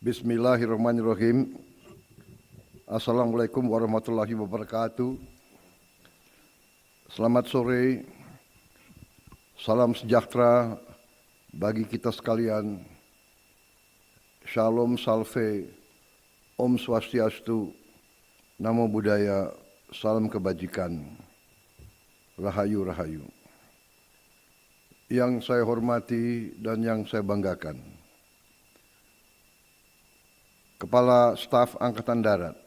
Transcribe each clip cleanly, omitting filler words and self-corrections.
Bismillahirrahmanirrahim. Assalamualaikum warahmatullahi wabarakatuh. Selamat sore, salam sejahtera bagi kita sekalian. Shalom, salve, Om Swastiastu, Namo Buddhaya, salam kebajikan, Rahayu Rahayu. Yang saya hormati dan yang saya banggakan, Kepala Staf Angkatan Darat,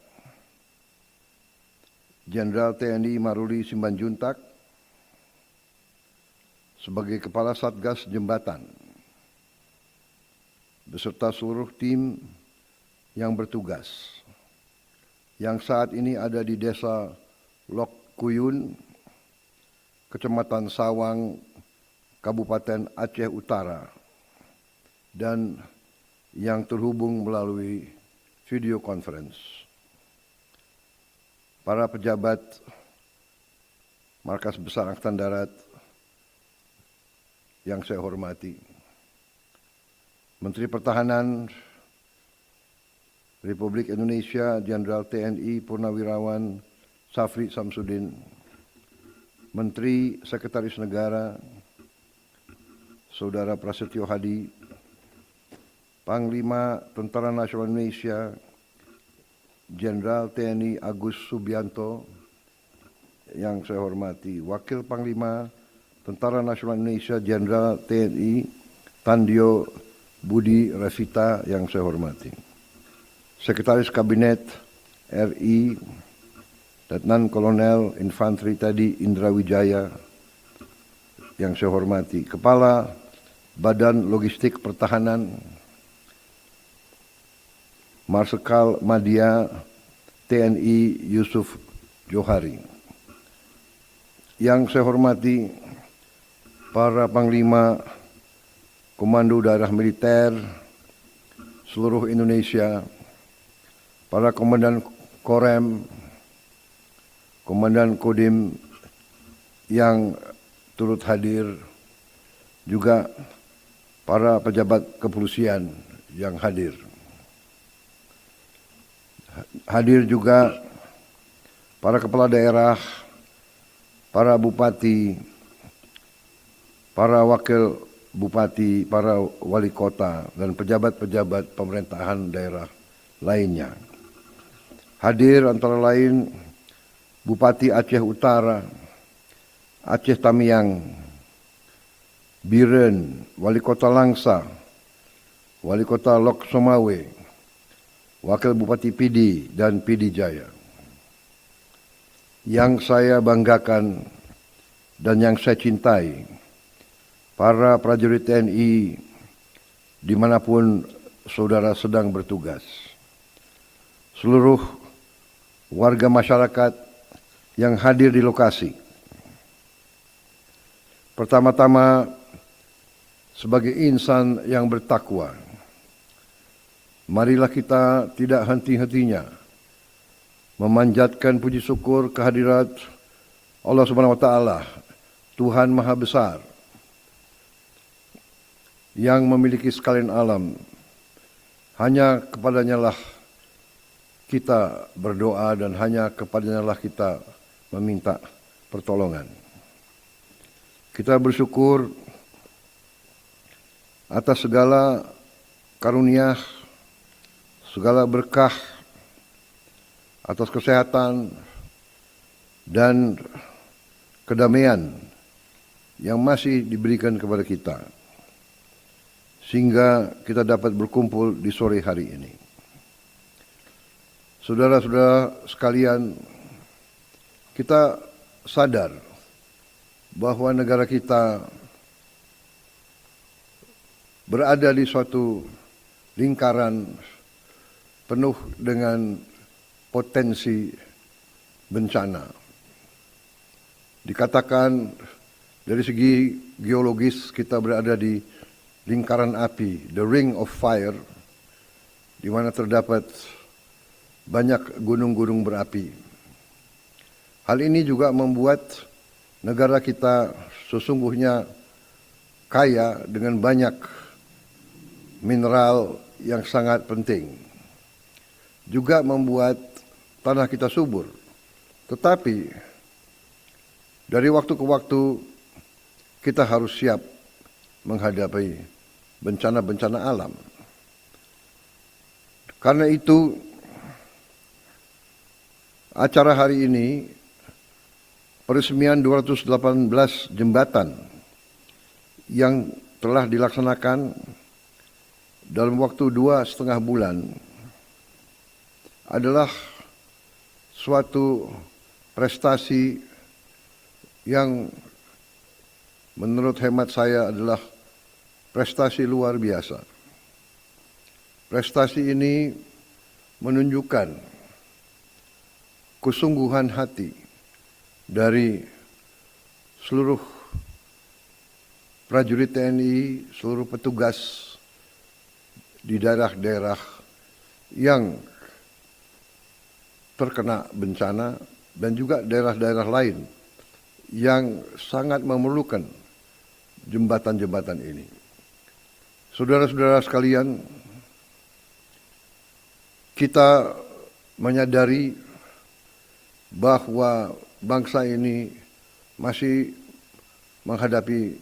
Jenderal TNI Maruli Simanjuntak, sebagai Kepala Satgas Jembatan, beserta seluruh tim yang bertugas, yang saat ini ada di Desa Lok Kuyun, Kecamatan Sawang, Kabupaten Aceh Utara, dan yang terhubung melalui video conference. Para pejabat Markas Besar Angkatan Darat yang saya hormati, Menteri Pertahanan Republik Indonesia Jenderal TNI Purnawirawan Safri Samsudin, Menteri Sekretaris Negara Saudara Prasetyo Hadi, Panglima Tentara Nasional Indonesia Jenderal TNI Agus Subianto yang saya hormati, Wakil Panglima Tentara Nasional Indonesia Jenderal TNI Tandio Budi Rasita yang saya hormati, Sekretaris Kabinet RI Letnan Kolonel Infanteri Teddy Indra Wijaya yang saya hormati, Kepala Badan Logistik Pertahanan Marsikal Madya TNI Yusuf Johari. Yang saya hormati para Panglima Komando Daerah Militer seluruh Indonesia, para Komandan Korem, Komandan Kodim yang turut hadir, juga para pejabat kepolisian yang hadir. Hadir juga para kepala daerah, para bupati, para wakil bupati, para wali kota, dan pejabat-pejabat pemerintahan daerah lainnya. Hadir antara lain Bupati Aceh Utara, Aceh Tamiang, Biren, Wali Kota Langsa, Wali Kota Lok Somawe, Wakil Bupati Pidi dan Pidi Jaya. Yang saya banggakan dan yang saya cintai, para prajurit TNI dimanapun saudara sedang bertugas, seluruh warga masyarakat yang hadir di lokasi. Pertama-tama, sebagai insan yang bertakwa, marilah kita tidak henti-hentinya memanjatkan puji syukur kehadirat Allah Subhanahu wa Ta'ala, Tuhan Maha Besar, yang memiliki sekalian alam. Hanya kepadanya lah kita berdoa dan hanya kepadanya lah kita meminta pertolongan. Kita bersyukur atas segala karunia, segala berkah, atas kesehatan dan kedamaian yang masih diberikan kepada kita, sehingga kita dapat berkumpul di sore hari ini. Saudara-saudara sekalian, kita sadar bahwa negara kita berada di suatu lingkaran penuh dengan potensi bencana. Dikatakan dari segi geologis kita berada di lingkaran api, the ring of fire, di mana terdapat banyak gunung-gunung berapi. Hal ini juga membuat negara kita sesungguhnya kaya dengan banyak mineral yang sangat penting. Juga membuat tanah kita subur. Tetapi dari waktu ke waktu kita harus siap menghadapi bencana-bencana alam. Karena itu acara hari ini peresmian 218 jembatan yang telah dilaksanakan dalam waktu 2,5 bulan adalah suatu prestasi yang menurut hemat saya adalah prestasi luar biasa. Prestasi ini menunjukkan kesungguhan hati dari seluruh prajurit TNI, seluruh petugas di daerah-daerah yang terkena bencana dan juga daerah-daerah lain yang sangat memerlukan jembatan-jembatan ini. Saudara-saudara sekalian, kita menyadari bahwa bangsa ini masih menghadapi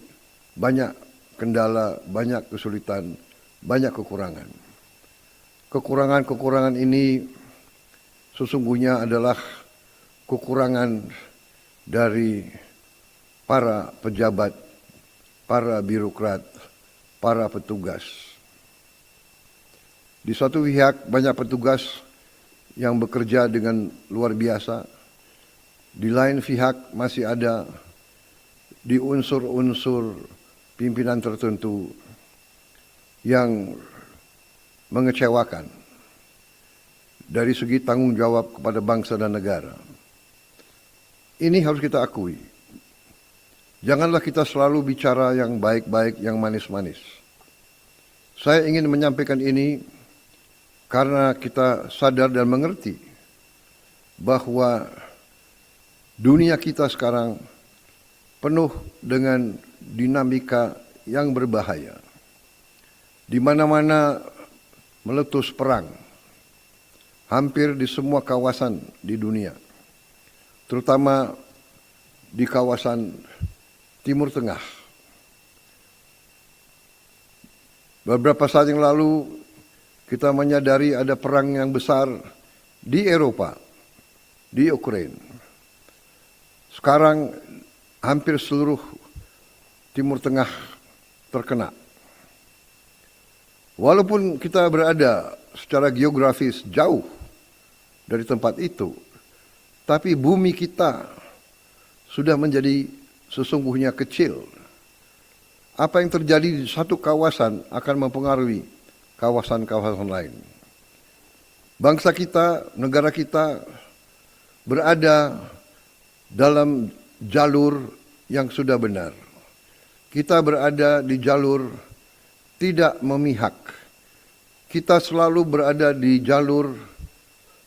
banyak kendala, banyak kesulitan, banyak kekurangan. Kekurangan-kekurangan ini sesungguhnya adalah kekurangan dari para pejabat, para birokrat, para petugas. Di satu pihak banyak petugas yang bekerja dengan luar biasa, di lain pihak masih ada di unsur-unsur pimpinan tertentu yang mengecewakan dari segi tanggung jawab kepada bangsa dan negara. Ini harus kita akui. Janganlah kita selalu bicara yang baik-baik, yang manis-manis. Saya ingin menyampaikan ini karena kita sadar dan mengerti bahwa dunia kita sekarang penuh dengan dinamika yang berbahaya. Di mana-mana meletus perang, hampir di semua kawasan di dunia, terutama di kawasan Timur Tengah. Beberapa saat yang lalu kita menyadari ada perang yang besar di Eropa, di Ukraina. Sekarang hampir seluruh Timur Tengah terkena. Walaupun kita berada secara geografis jauh dari tempat itu, tapi bumi kita sudah menjadi sesungguhnya kecil. Apa yang terjadi di satu kawasan akan mempengaruhi kawasan-kawasan lain. Bangsa kita, negara kita berada dalam jalur yang sudah benar. Kita berada di jalur tidak memihak. Kita selalu berada di jalur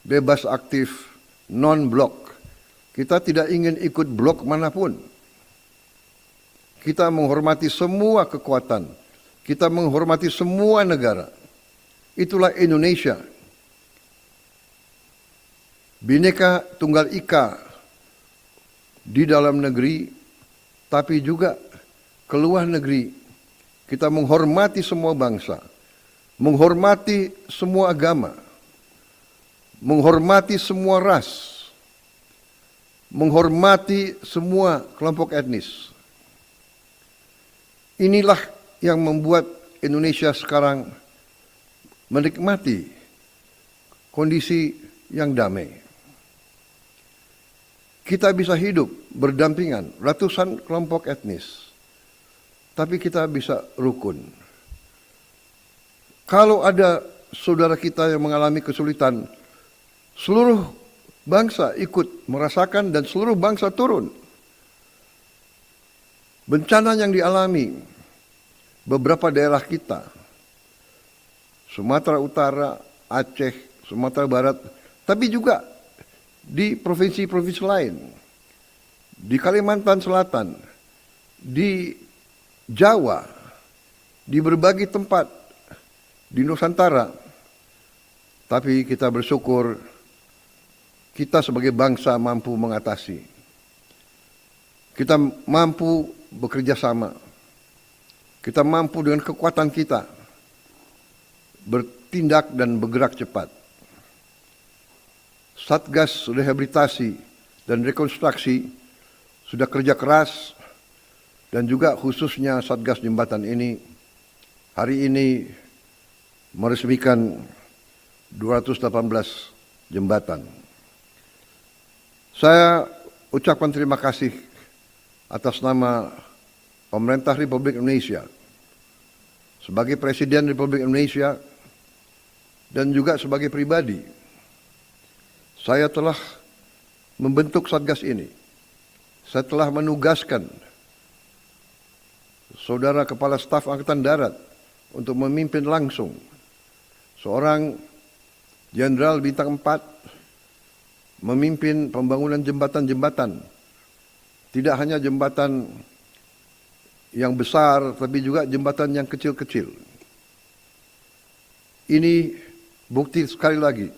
bebas aktif, non-blok. Kita tidak ingin ikut blok manapun. Kita menghormati semua kekuatan. Kita menghormati semua negara. Itulah Indonesia. Bhinneka Tunggal Ika di dalam negeri, tapi juga ke luar negeri. Kita menghormati semua bangsa, menghormati semua agama, menghormati semua ras, menghormati semua kelompok etnis. Inilah yang membuat Indonesia sekarang menikmati kondisi yang damai. Kita bisa hidup berdampingan ratusan kelompok etnis, tapi kita bisa rukun. Kalau ada saudara kita yang mengalami kesulitan, seluruh bangsa ikut merasakan dan seluruh bangsa turun. Bencana yang dialami beberapa daerah kita, Sumatera Utara, Aceh, Sumatera Barat, tapi juga di provinsi-provinsi lain, di Kalimantan Selatan, di Jawa, di berbagai tempat di Nusantara. Tapi kita bersyukur kita sebagai bangsa mampu mengatasi. Kita mampu bekerja sama. Kita mampu dengan kekuatan kita bertindak dan bergerak cepat. Satgas Rehabilitasi dan Rekonstruksi sudah kerja keras, dan juga khususnya Satgas Jembatan ini hari ini meresmikan 218 jembatan. Saya ucapkan terima kasih atas nama pemerintah Republik Indonesia, sebagai Presiden Republik Indonesia, dan juga sebagai pribadi. Saya telah membentuk Satgas ini. Saya telah menugaskan Saudara Kepala Staf Angkatan Darat untuk memimpin langsung seorang Jenderal Bintang 4 memimpin pembangunan jembatan-jembatan. Tidak hanya jembatan yang besar, tapi juga jembatan yang kecil-kecil. Ini bukti sekali lagi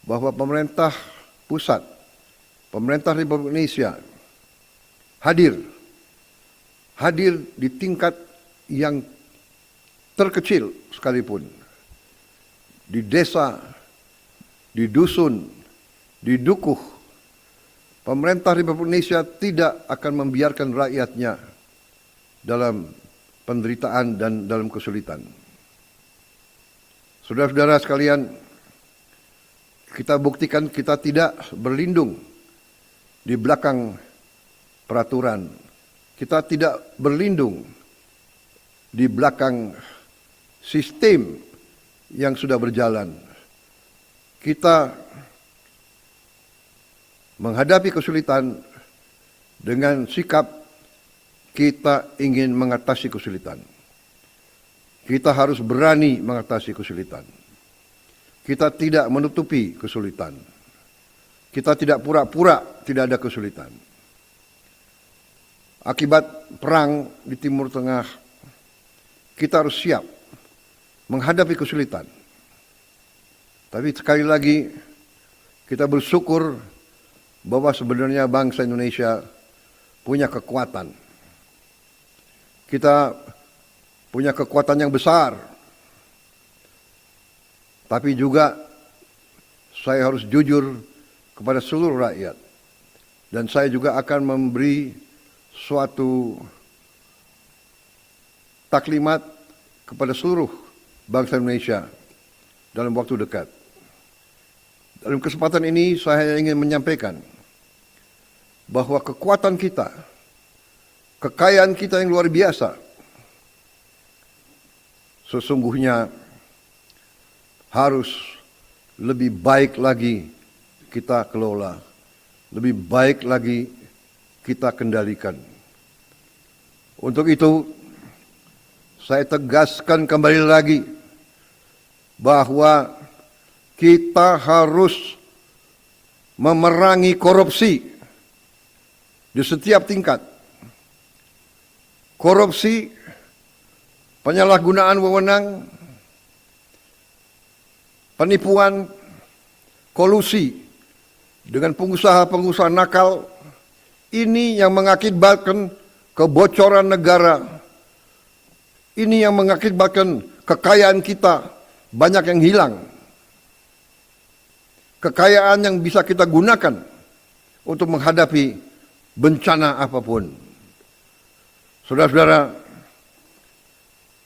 bahwa pemerintah pusat, pemerintah Republik Indonesia hadir di tingkat yang terkecil sekalipun. Di desa, di dusun, di dukuh, pemerintah Republik Indonesia tidak akan membiarkan rakyatnya dalam penderitaan dan dalam kesulitan. Saudara-saudara sekalian, kita buktikan kita tidak berlindung di belakang peraturan. Kita tidak berlindung di belakang sistem yang sudah berjalan. Kita menghadapi kesulitan dengan sikap kita ingin mengatasi kesulitan. Kita harus berani mengatasi kesulitan. Kita tidak menutupi kesulitan. Kita tidak pura-pura tidak ada kesulitan. Akibat perang di Timur Tengah, kita harus siap menghadapi kesulitan. Tapi sekali lagi, kita bersyukur bahwa sebenarnya bangsa Indonesia punya kekuatan. Kita punya kekuatan yang besar. Tapi juga saya harus jujur kepada seluruh rakyat. Dan saya juga akan memberi suatu taklimat kepada seluruh bangsa Indonesia dalam waktu dekat. Dalam kesempatan ini saya ingin menyampaikan bahwa kekuatan kita, kekayaan kita yang luar biasa, sesungguhnya harus lebih baik lagi kita kelola, lebih baik lagi kita kendalikan. Untuk itu, saya tegaskan kembali lagi bahwa kita harus memerangi korupsi di setiap tingkat. Korupsi, penyalahgunaan wewenang, penipuan, kolusi dengan pengusaha-pengusaha nakal, ini yang mengakibatkan kebocoran negara. Ini yang mengakibatkan kekayaan kita banyak yang hilang. Kekayaan yang bisa kita gunakan untuk menghadapi bencana apapun. Saudara-saudara,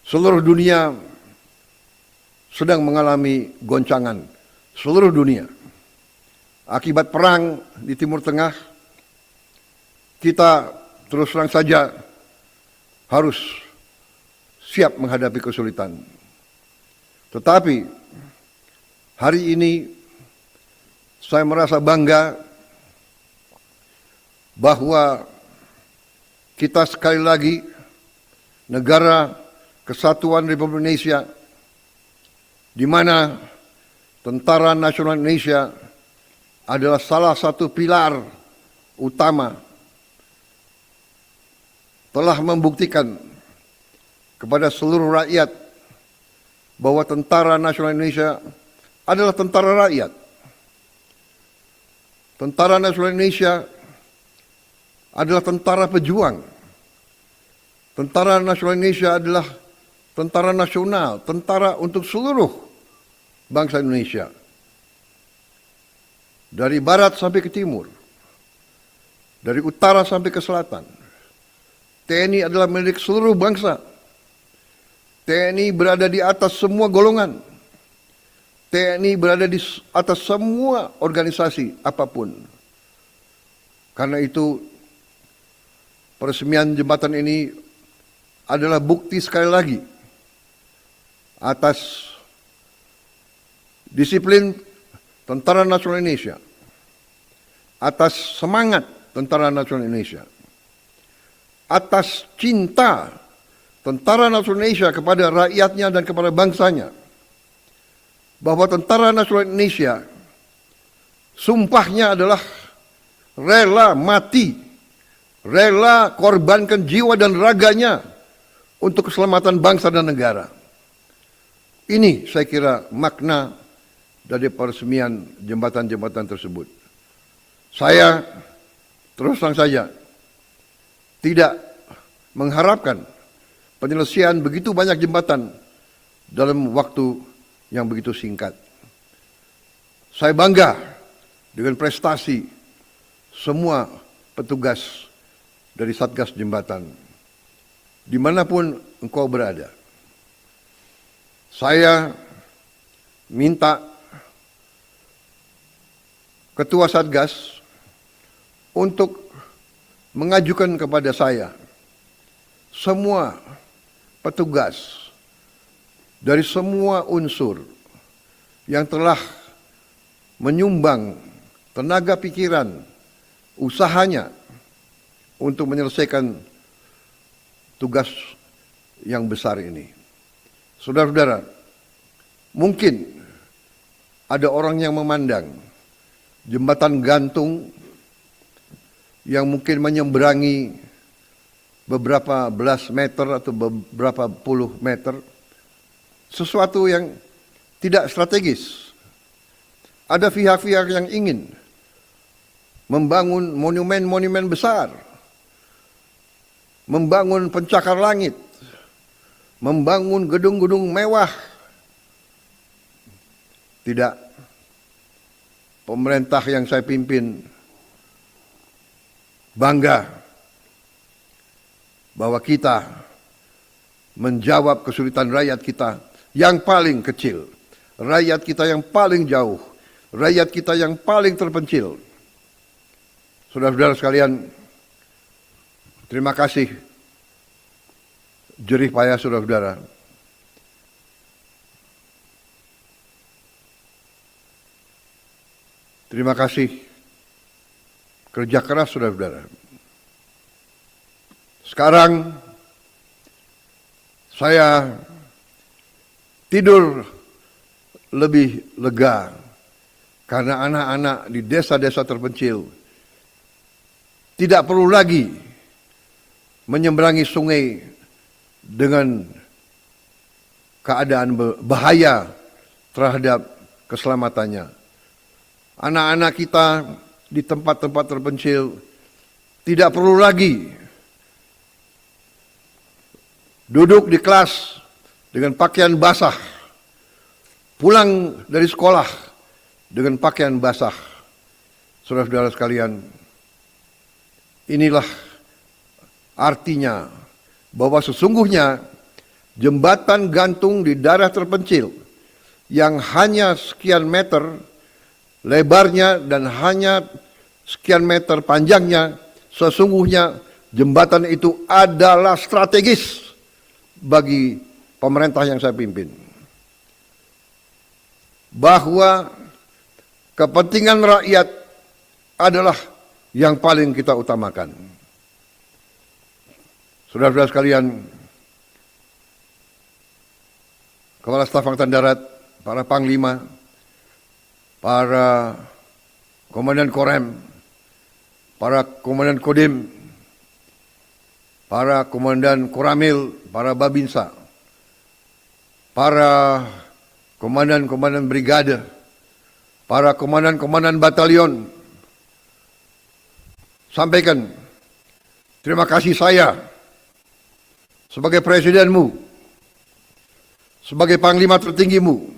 seluruh dunia sedang mengalami goncangan. Seluruh dunia. Akibat perang di Timur Tengah, kita terus terang saja harus siap menghadapi kesulitan. Tetapi hari ini saya merasa bangga bahwa kita sekali lagi negara Kesatuan Republik Indonesia, di mana Tentara Nasional Indonesia adalah salah satu pilar utama, telah membuktikan kepada seluruh rakyat bahwa Tentara Nasional Indonesia adalah tentara rakyat. Tentara Nasional Indonesia adalah tentara pejuang. Tentara Nasional Indonesia adalah tentara nasional, tentara untuk seluruh bangsa Indonesia. Dari barat sampai ke timur, dari utara sampai ke selatan. TNI adalah milik seluruh bangsa. TNI berada di atas semua golongan. TNI berada di atas semua organisasi apapun. Karena itu peresmian jembatan ini adalah bukti sekali lagi atas disiplin Tentara Nasional Indonesia, atas semangat Tentara Nasional Indonesia, atas cinta Tentara Nasional Indonesia kepada rakyatnya dan kepada bangsanya, bahwa Tentara Nasional Indonesia sumpahnya adalah rela mati, rela korbankan jiwa dan raganya untuk keselamatan bangsa dan negara. Ini saya kira makna dari peresmian jembatan-jembatan tersebut. Saya terus terang saja tidak mengharapkan penyelesaian begitu banyak jembatan dalam waktu yang begitu singkat. Saya bangga dengan prestasi semua petugas dari Satgas Jembatan, dimanapun engkau berada. Saya minta Ketua Satgas untuk mengajukan kepada saya semua petugas dari semua unsur yang telah menyumbang tenaga pikiran, usahanya untuk menyelesaikan tugas yang besar ini. Saudara-saudara, mungkin ada orang yang memandang jembatan gantung yang mungkin menyeberangi beberapa belas meter atau beberapa puluh meter sesuatu yang tidak strategis. Ada pihak-pihak yang ingin membangun monumen-monumen besar, membangun pencakar langit, membangun gedung-gedung mewah. Tidak. Pemerintah yang saya pimpin bangga bahwa kita menjawab kesulitan rakyat kita yang paling kecil, rakyat kita yang paling jauh, rakyat kita yang paling terpencil. Saudara-saudara sekalian, terima kasih jerih payah saudara-saudara. Terima kasih kerja keras saudara-saudara. Sekarang saya tidur lebih lega karena anak-anak di desa-desa terpencil tidak perlu lagi menyeberangi sungai dengan keadaan bahaya terhadap keselamatannya. Anak-anak kita di tempat-tempat terpencil tidak perlu lagi duduk di kelas dengan pakaian basah, pulang dari sekolah dengan pakaian basah. Saudara-saudara sekalian, inilah artinya bahwa sesungguhnya jembatan gantung di daerah terpencil yang hanya sekian meter lebarnya dan hanya sekian meter panjangnya, sesungguhnya jembatan itu adalah strategis bagi pemerintah yang saya pimpin. Bahwa kepentingan rakyat adalah yang paling kita utamakan. Saudara-saudara sekalian, Kepala Staf Angkatan Darat, para Panglima, para Komandan Korem, para Komandan Kodim, para Komandan Koramil, para Babinsa, para komandan-komandan brigade, para komandan-komandan batalion, sampaikan terima kasih saya sebagai presidenmu, sebagai panglima tertinggimu.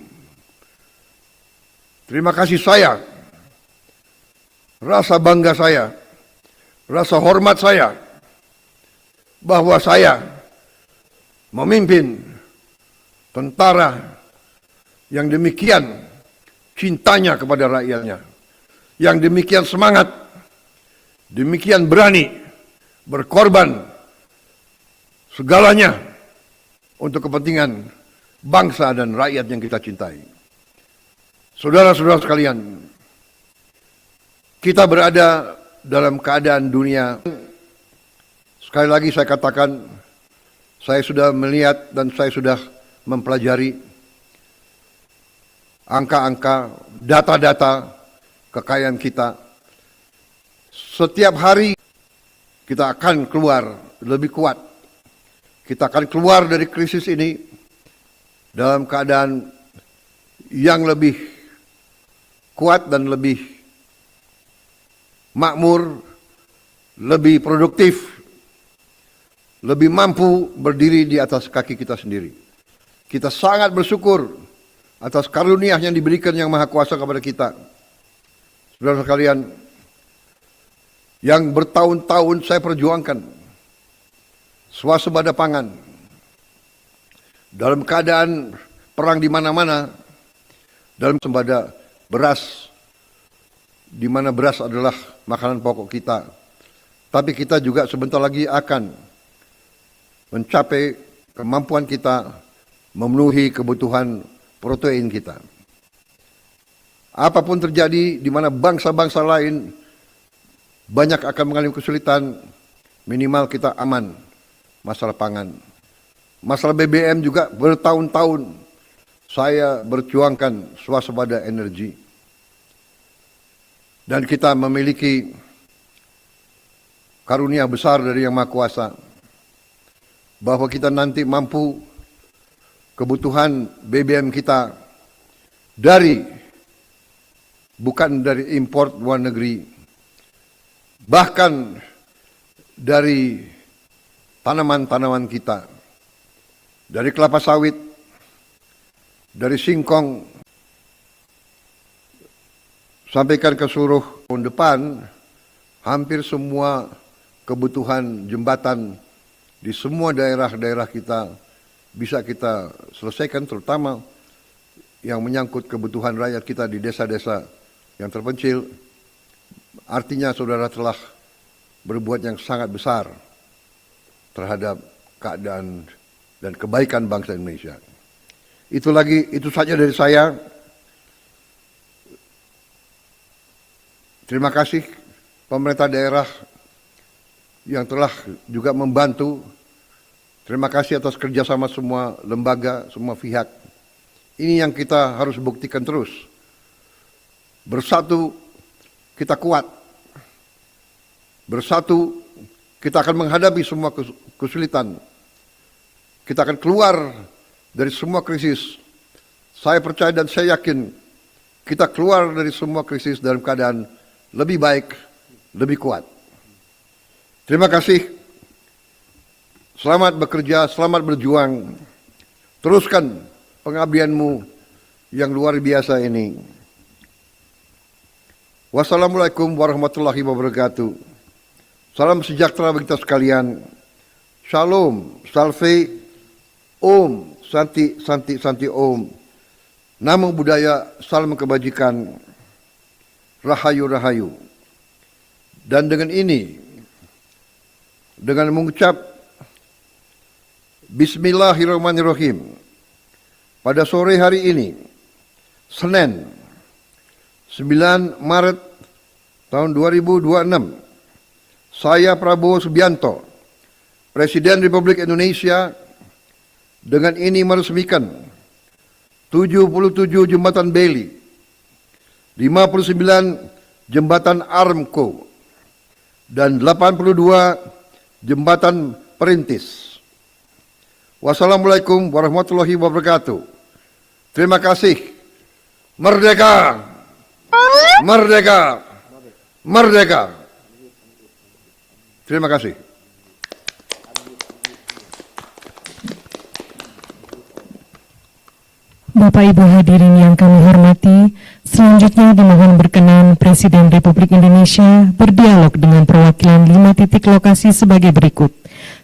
Terima kasih saya, rasa bangga saya, rasa hormat saya, bahwa saya memimpin tentara yang demikian cintanya kepada rakyatnya, yang demikian semangat, demikian berani berkorban segalanya untuk kepentingan bangsa dan rakyat yang kita cintai. Saudara-saudara sekalian, kita berada dalam keadaan dunia, sekali lagi saya katakan, saya sudah melihat dan saya sudah mempelajari angka-angka, data-data kekayaan kita. Setiap hari kita akan keluar lebih kuat. Kita akan keluar dari krisis ini dalam keadaan yang lebih kuat dan lebih makmur, lebih produktif, lebih mampu berdiri di atas kaki kita sendiri. Kita sangat bersyukur atas karunia yang diberikan Yang Maha Kuasa kepada kita. Saudara sekalian, yang bertahun-tahun saya perjuangkan swasembada pangan dalam keadaan perang di mana-mana, dalam sembada beras, di mana beras adalah makanan pokok kita. Tapi kita juga sebentar lagi akan mencapai kemampuan kita memenuhi kebutuhan protein kita. Apapun terjadi di mana bangsa-bangsa lain banyak akan mengalami kesulitan, minimal kita aman masalah pangan. Masalah BBM juga bertahun-tahun saya berjuangkan swasembada energi. Dan kita memiliki karunia besar dari Yang Maha Kuasa, bahwa kita nanti mampu kebutuhan BBM kita bukan dari import luar negeri, bahkan dari tanaman-tanaman kita, dari kelapa sawit, dari singkong, sampaikan ke seluruh tahun depan, hampir semua kebutuhan jembatan di semua daerah-daerah kita bisa kita selesaikan, terutama yang menyangkut kebutuhan rakyat kita di desa-desa yang terpencil. Artinya saudara telah berbuat yang sangat besar terhadap keadaan dan kebaikan bangsa Indonesia. Itu saja dari saya. Terima kasih pemerintah daerah yang telah juga membantu. Terima kasih atas kerjasama semua lembaga, semua pihak. Ini yang kita harus buktikan terus. Bersatu kita kuat. Bersatu kita akan menghadapi semua kesulitan. Kita akan keluar dari semua krisis. Saya percaya dan saya yakin kita keluar dari semua krisis dalam keadaan lebih baik, lebih kuat. Terima kasih. Selamat bekerja, selamat berjuang. Teruskan pengabdianmu yang luar biasa ini. Wassalamualaikum warahmatullahi wabarakatuh. Salam sejahtera bagi kita sekalian. Shalom, salve, om, santi, santi, santi, om. Namo Buddhaya, salam kebajikan. Rahayu, rahayu. Dan dengan ini, dengan mengucap Bismillahirrahmanirrahim, pada sore hari ini, Senin, 9 Maret tahun 2026, saya Prabowo Subianto, Presiden Republik Indonesia, dengan ini meresmikan 77 jembatan Beli, 59 jembatan Armco, dan 82 jembatan perintis. Wassalamualaikum warahmatullahi wabarakatuh. Terima kasih. Merdeka! Merdeka! Merdeka! Terima kasih. Bapak Ibu hadirin yang kami hormati, selanjutnya dimohon berkenan Presiden Republik Indonesia berdialog dengan perwakilan 5 titik lokasi sebagai berikut.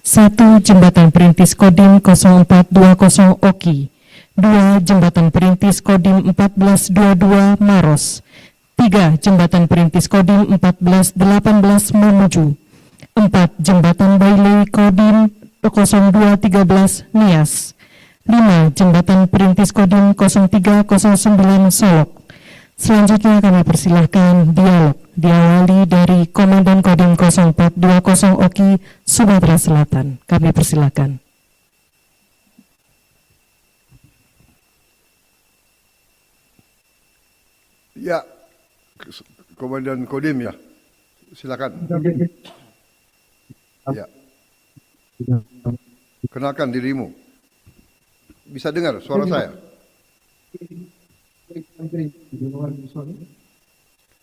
1. Jembatan Perintis Kodim 0420 Oki. 2. Jembatan Perintis Kodim 1422 Maros. 3. Jembatan Perintis Kodim 1418 Mamuju. 4. Jembatan Bailey Kodim 0213 Nias. 5. Jembatan Perintis Kodim 0309 Solok. Selanjutnya kami persilahkan dialog diawali dari Komandan Kodim 0420 Oki, Sumatera Selatan. Kami persilahkan. Ya, Komandan Kodim ya, silakan. Ya, kenalkan dirimu. Bisa dengar suara saya?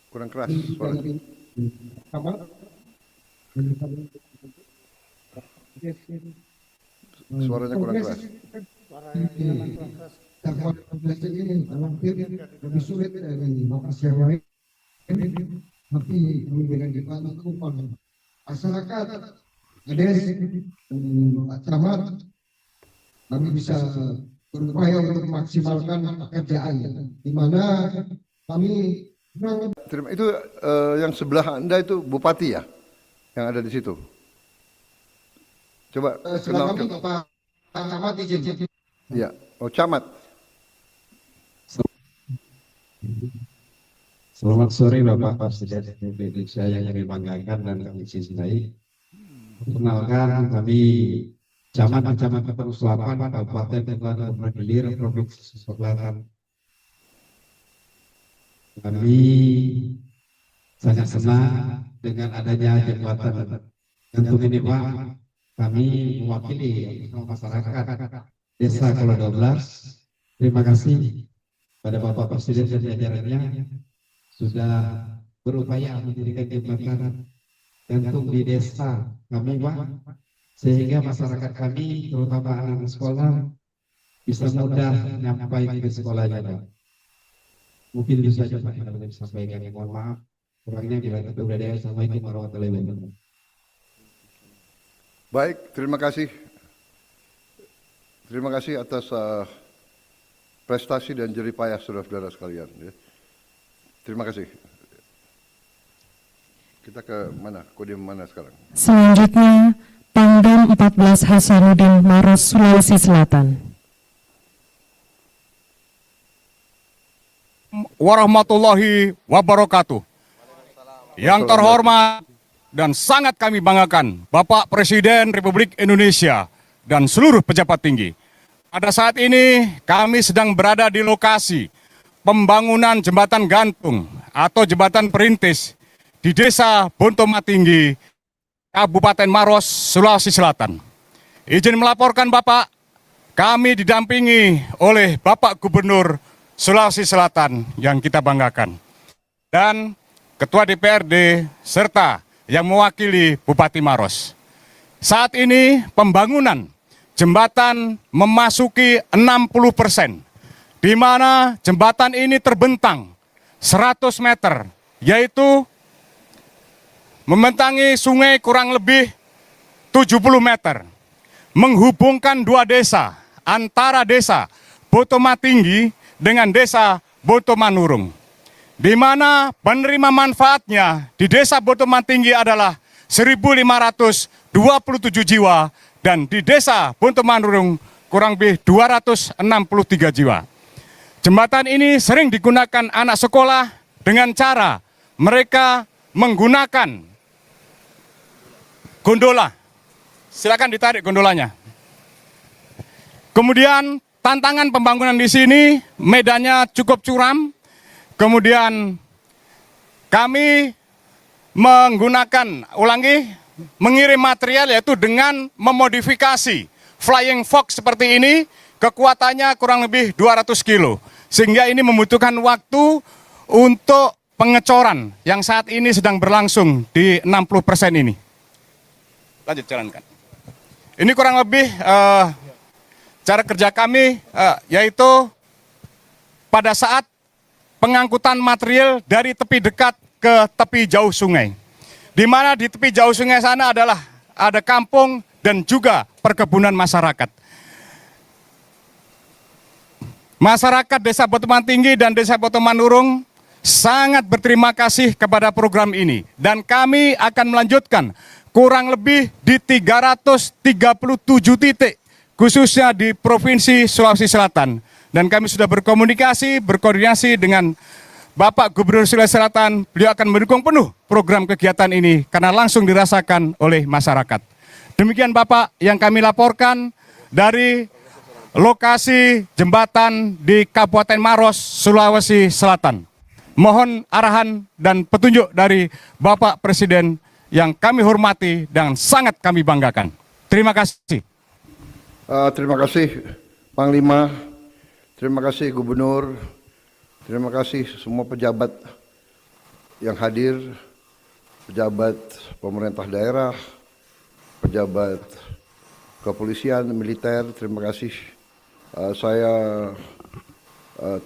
Kurang keras suaranya. Suaranya kurang keras. Lebih sulit dari lokasi yang lain, tapi kami dengan dibantu masyarakat, Ades, camat, kami bisa berupaya untuk memaksimalkan pekerjaan, di mana kami Itu yang sebelah Anda itu Bupati ya, yang ada di situ. Coba setelah kami kenalkan. Bapak Camat izin. Ya, oh camat. Selamat sore Bapak Presiden Republik Indonesia yang kami banggakan dan kami cintai. Perkenalkan kami Kecamatan Selatan, Kabupaten Kepulauan Gilir, Provinsi Selatan. Kami sangat senang dengan adanya jembatan gantung ini Pak. Kami mewakili masyarakat Desa Kolo 12. Terima kasih pada Bapak Presiden dan jajarannya sudah berupaya mendirikan jembatan gantung di desa kami Pak, sehingga masyarakat kami terutama anak sekolah bisa mudah nyampai ke sekolahnya Pak. Mungkin bisa Pak yang dapat disampaikan. Mohon maaf kurangnya bila kita berada. Assalamualaikum warahmatullahi wabarakatuh. Baik, terima kasih. Terima kasih atas prestasi dan jerih payah saudara-saudara sekalian. Ya. Terima kasih. Kita ke mana? Kodim mana sekarang? Selanjutnya, Pangdam 14 Hasanuddin Maros, Sulawesi Selatan. Warahmatullahi wabarakatuh. Yang terhormat dan sangat kami banggakan Bapak Presiden Republik Indonesia dan seluruh pejabat tinggi. Pada saat ini kami sedang berada di lokasi pembangunan jembatan gantung atau jembatan perintis di Desa Bontomatinggi, Kabupaten Maros, Sulawesi Selatan. Izin melaporkan Bapak, kami didampingi oleh Bapak Gubernur Sulawesi Selatan yang kita banggakan, dan Ketua DPRD serta yang mewakili Bupati Maros. Saat ini pembangunan jembatan memasuki 60%, di mana jembatan ini terbentang 100 meter, yaitu membentangi sungai kurang lebih 70 meter, menghubungkan dua desa, antara desa Bontomatinggi dengan desa Bontomanurung, di mana penerima manfaatnya di desa Bontomatinggi adalah 1.527 jiwa dan di desa Bontomanurung kurang lebih 263 jiwa. Jembatan ini sering digunakan anak sekolah dengan cara mereka menggunakan gondola. Silakan ditarik gondolanya. Kemudian tantangan pembangunan di sini, medannya cukup curam. Kemudian kami mengirim material yaitu dengan memodifikasi flying fox seperti ini Kekuatannya kurang lebih 200 kilo. Sehingga ini membutuhkan waktu untuk pengecoran yang saat ini sedang berlangsung di 60% ini. Lanjut, jalankan. Ini kurang lebih cara kerja kami, yaitu pada saat pengangkutan material dari tepi dekat ke tepi jauh sungai. Di mana di tepi jauh sungai sana adalah ada kampung dan juga perkebunan masyarakat. Masyarakat Desa Botoman Tinggi dan Desa Botoman Urung sangat berterima kasih kepada program ini. Dan kami akan melanjutkan kurang lebih di 337 titik, khususnya di Provinsi Sulawesi Selatan. Dan kami sudah berkoordinasi dengan Bapak Gubernur Sulawesi Selatan. Beliau akan mendukung penuh program kegiatan ini karena langsung dirasakan oleh masyarakat. Demikian Bapak yang kami laporkan dari lokasi jembatan di Kabupaten Maros, Sulawesi Selatan. Mohon arahan dan petunjuk dari Bapak Presiden yang kami hormati dan sangat kami banggakan. Terima kasih. Terima kasih Panglima, terima kasih Gubernur, terima kasih semua pejabat yang hadir, pejabat pemerintah daerah, pejabat kepolisian, militer, terima kasih. Saya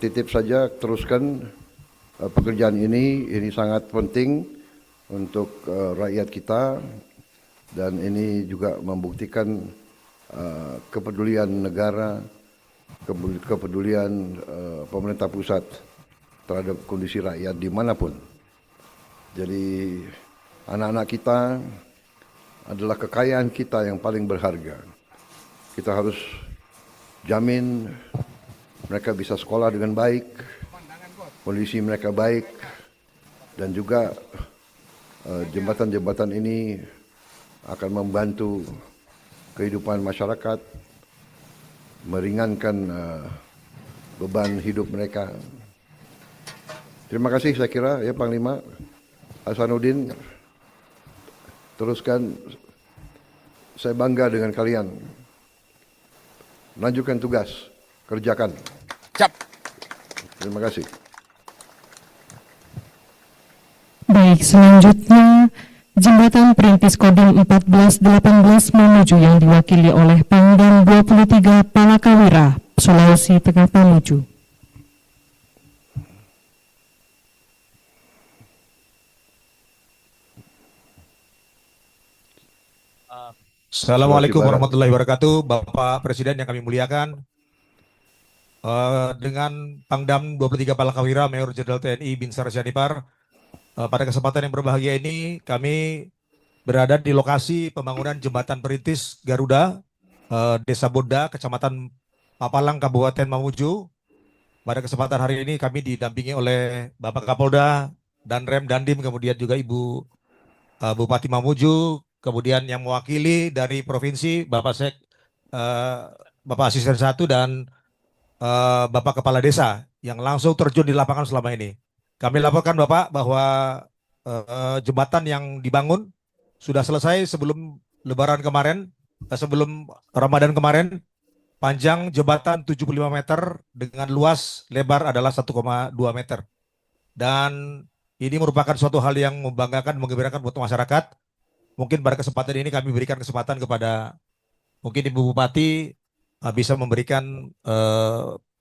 titip saja teruskan pekerjaan ini sangat penting untuk rakyat kita dan ini juga membuktikan kepedulian negara, kepedulian pemerintah pusat terhadap kondisi rakyat dimanapun. Jadi anak-anak kita adalah kekayaan kita yang paling berharga. Kita harus jamin mereka bisa sekolah dengan baik, kondisi mereka baik, dan juga jembatan-jembatan ini akan membantu kehidupan masyarakat, meringankan beban hidup mereka. Terima kasih saya kira ya Panglima Hasanuddin. Teruskan, saya bangga dengan kalian. Lanjutkan tugas, kerjakan. Siap. Terima kasih. Baik, selanjutnya Jembatan Perintis Kodim 1418 Mamuju yang diwakili oleh Pangdam 23 Palakawira, Sulawesi Tengah Mamuju. Assalamualaikum warahmatullahi wabarakatuh, Bapak Presiden yang kami muliakan. Dengan Pangdam 23 Palakawira, Mayor Jenderal TNI Binsar Syanipar, pada kesempatan yang berbahagia ini kami berada di lokasi pembangunan Jembatan Perintis Garuda, Desa Bonda, Kecamatan Papalang, Kabupaten Mamuju. Pada kesempatan hari ini kami didampingi oleh Bapak Kapolda, Danrem, Dandim, kemudian juga Ibu Bupati Mamuju, kemudian yang mewakili dari provinsi Bapak Bapak Asisten 1 dan Bapak Kepala Desa yang langsung terjun di lapangan selama ini. Kami laporkan Bapak bahwa jembatan yang dibangun sudah selesai sebelum Lebaran kemarin, sebelum Ramadan kemarin. Panjang jembatan 75 meter dengan luas lebar adalah 1,2 meter. Dan ini merupakan suatu hal yang membanggakan, menggembirakan buat masyarakat. Mungkin pada kesempatan ini kami berikan kesempatan kepada mungkin Ibu Bupati bisa memberikan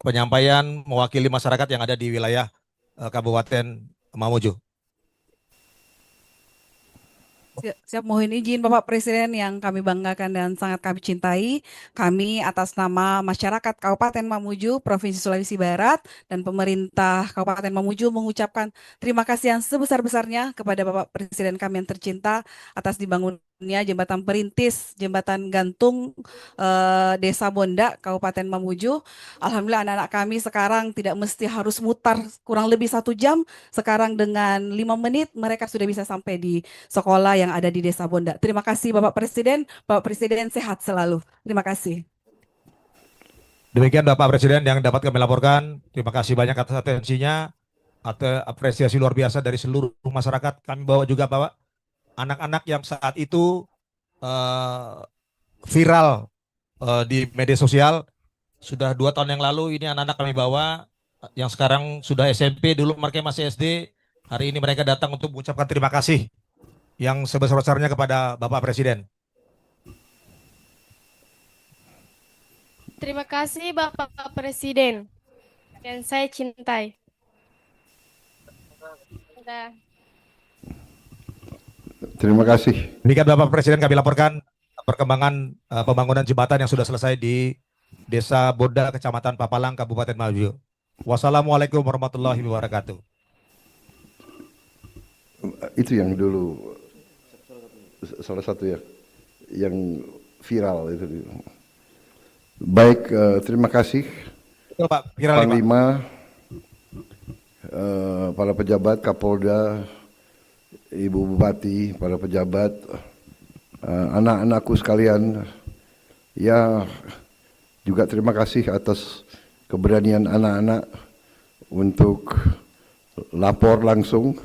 penyampaian mewakili masyarakat yang ada di wilayah Kabupaten Mamuju. Siap, mohon izin Bapak Presiden yang kami banggakan dan sangat kami cintai. Kami atas nama masyarakat Kabupaten Mamuju, Provinsi Sulawesi Barat dan pemerintah Kabupaten Mamuju mengucapkan terima kasih yang sebesar-besarnya kepada Bapak Presiden kami yang tercinta atas dibangunnya Jembatan Perintis, Jembatan Gantung Desa Bonda, Kabupaten Mamuju. Alhamdulillah anak-anak kami sekarang tidak mesti harus mutar kurang lebih 1 jam. Sekarang dengan 5 menit mereka sudah bisa sampai di sekolah yang ada di Desa Bonda. Terima kasih Bapak Presiden. Bapak Presiden sehat selalu. Terima kasih. Demikian Bapak Presiden yang dapat kami laporkan. Terima kasih banyak atas atensinya, atas apresiasi luar biasa dari seluruh masyarakat. Kami bawa juga Bapak anak-anak yang saat itu viral di media sosial Sudah 2 tahun yang lalu ini anak-anak kami bawa, yang sekarang sudah SMP, dulu mereka masih SD. Hari ini mereka datang untuk mengucapkan terima kasih yang sebesar-besarnya kepada Bapak Presiden. Terima kasih Bapak Presiden dan saya cintai. Sudah. Terima kasih. Demikian Bapak Presiden kami laporkan perkembangan pembangunan jembatan yang sudah selesai di Desa Boda, Kecamatan Papalang, Kabupaten Maluku. Wassalamualaikum warahmatullahi wabarakatuh. Itu yang dulu salah satu ya yang viral itu. Baik, terima kasih Betul, Pak, viral nih, Pak. Panglima, para pejabat, Kapolda, Ibu Bupati, para pejabat, anak-anakku sekalian, ya juga terima kasih atas keberanian anak-anak untuk lapor langsung.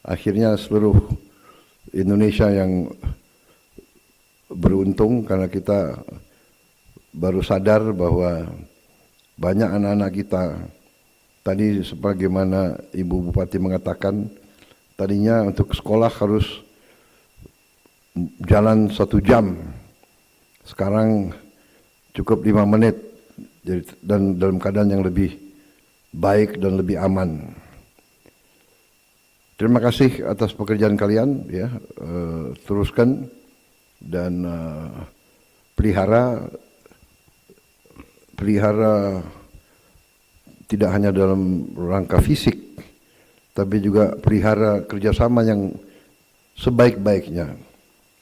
Akhirnya seluruh Indonesia yang beruntung karena kita baru sadar bahwa banyak anak-anak kita tadi sebagaimana Ibu Bupati mengatakan, tadinya untuk sekolah harus jalan 1 jam, sekarang cukup 5 menit, dan dalam keadaan yang lebih baik dan lebih aman. Terima kasih atas pekerjaan kalian, ya, teruskan dan pelihara tidak hanya dalam rangka fisik, tapi juga pelihara kerjasama yang sebaik-baiknya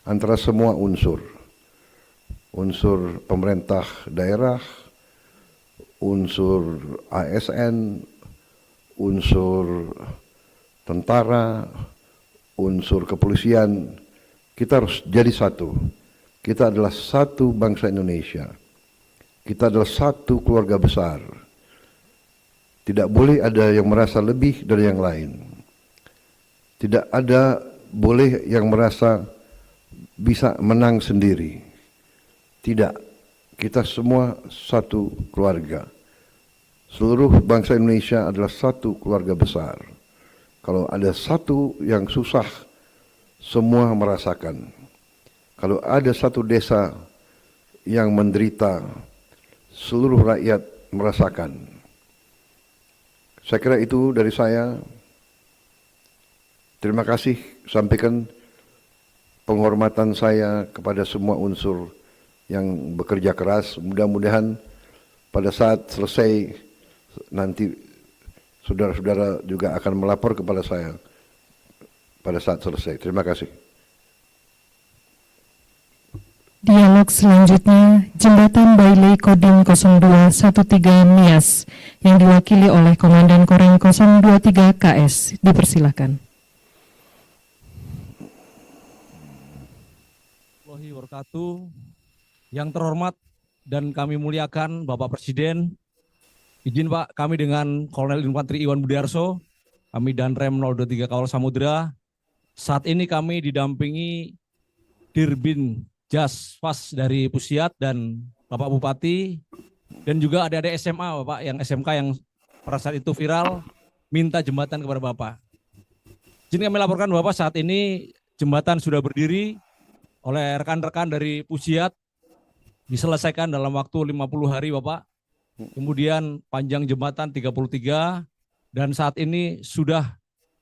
antara semua unsur pemerintah daerah, unsur ASN, unsur tentara, unsur kepolisian. Kita harus jadi satu. Kita adalah satu bangsa Indonesia. Kita adalah satu keluarga besar. Tidak boleh ada yang merasa lebih dari yang lain. Tidak ada boleh yang merasa bisa menang sendiri. Tidak. Kita semua satu keluarga. Seluruh bangsa Indonesia adalah satu keluarga besar. Kalau ada satu yang susah, semua merasakan. Kalau ada satu desa yang menderita, seluruh rakyat merasakan. Saya kira itu dari saya. Terima kasih, sampaikan penghormatan saya kepada semua unsur yang bekerja keras. Mudah-mudahan pada saat selesai nanti saudara-saudara juga akan melapor kepada saya pada saat selesai. Terima kasih. Dialog selanjutnya, Jembatan Bailey Kodim 0213 Nias yang diwakili oleh Komandan Korem 023 KS. Dipersilakan. Warahmatullahi wabarakatuh. Yang terhormat dan kami muliakan Bapak Presiden, izin Pak, kami dengan Kolonel Infanteri Iwan Budiarso, kami dan Rem 023 Kawal Samudra, saat ini kami didampingi Dirbin Jaspas dari Pusiat dan Bapak Bupati, dan juga adik-adik SMA Bapak, yang SMK yang pada saat itu viral, minta jembatan kepada Bapak. Izin kami laporkan Bapak, saat ini jembatan sudah berdiri oleh rekan-rekan dari Pusiat, diselesaikan dalam waktu 50 hari Bapak. Kemudian panjang jembatan 33 dan saat ini sudah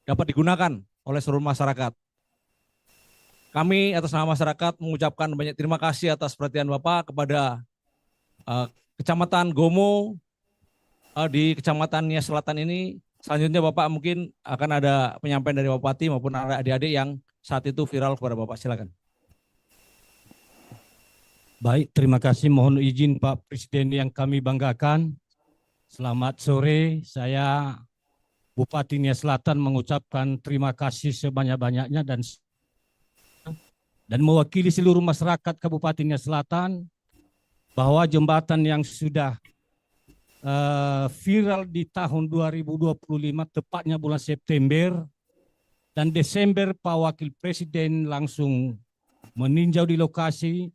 dapat digunakan oleh seluruh masyarakat. Kami atas nama masyarakat mengucapkan banyak terima kasih atas perhatian Bapak kepada Kecamatan Gomo di Kecamatan Nias Selatan ini. Selanjutnya Bapak mungkin akan ada penyampaian dari Bupati maupun adik-adik yang saat itu viral kepada Bapak. Silakan. Baik, terima kasih. Mohon izin Pak Presiden yang kami banggakan. Selamat sore, saya Bupati Nias Selatan mengucapkan terima kasih sebanyak-banyaknya dan mewakili seluruh masyarakat Kabupaten Nias Selatan bahwa jembatan yang sudah viral di tahun 2025, tepatnya bulan September dan Desember, Pak Wakil Presiden langsung meninjau di lokasi.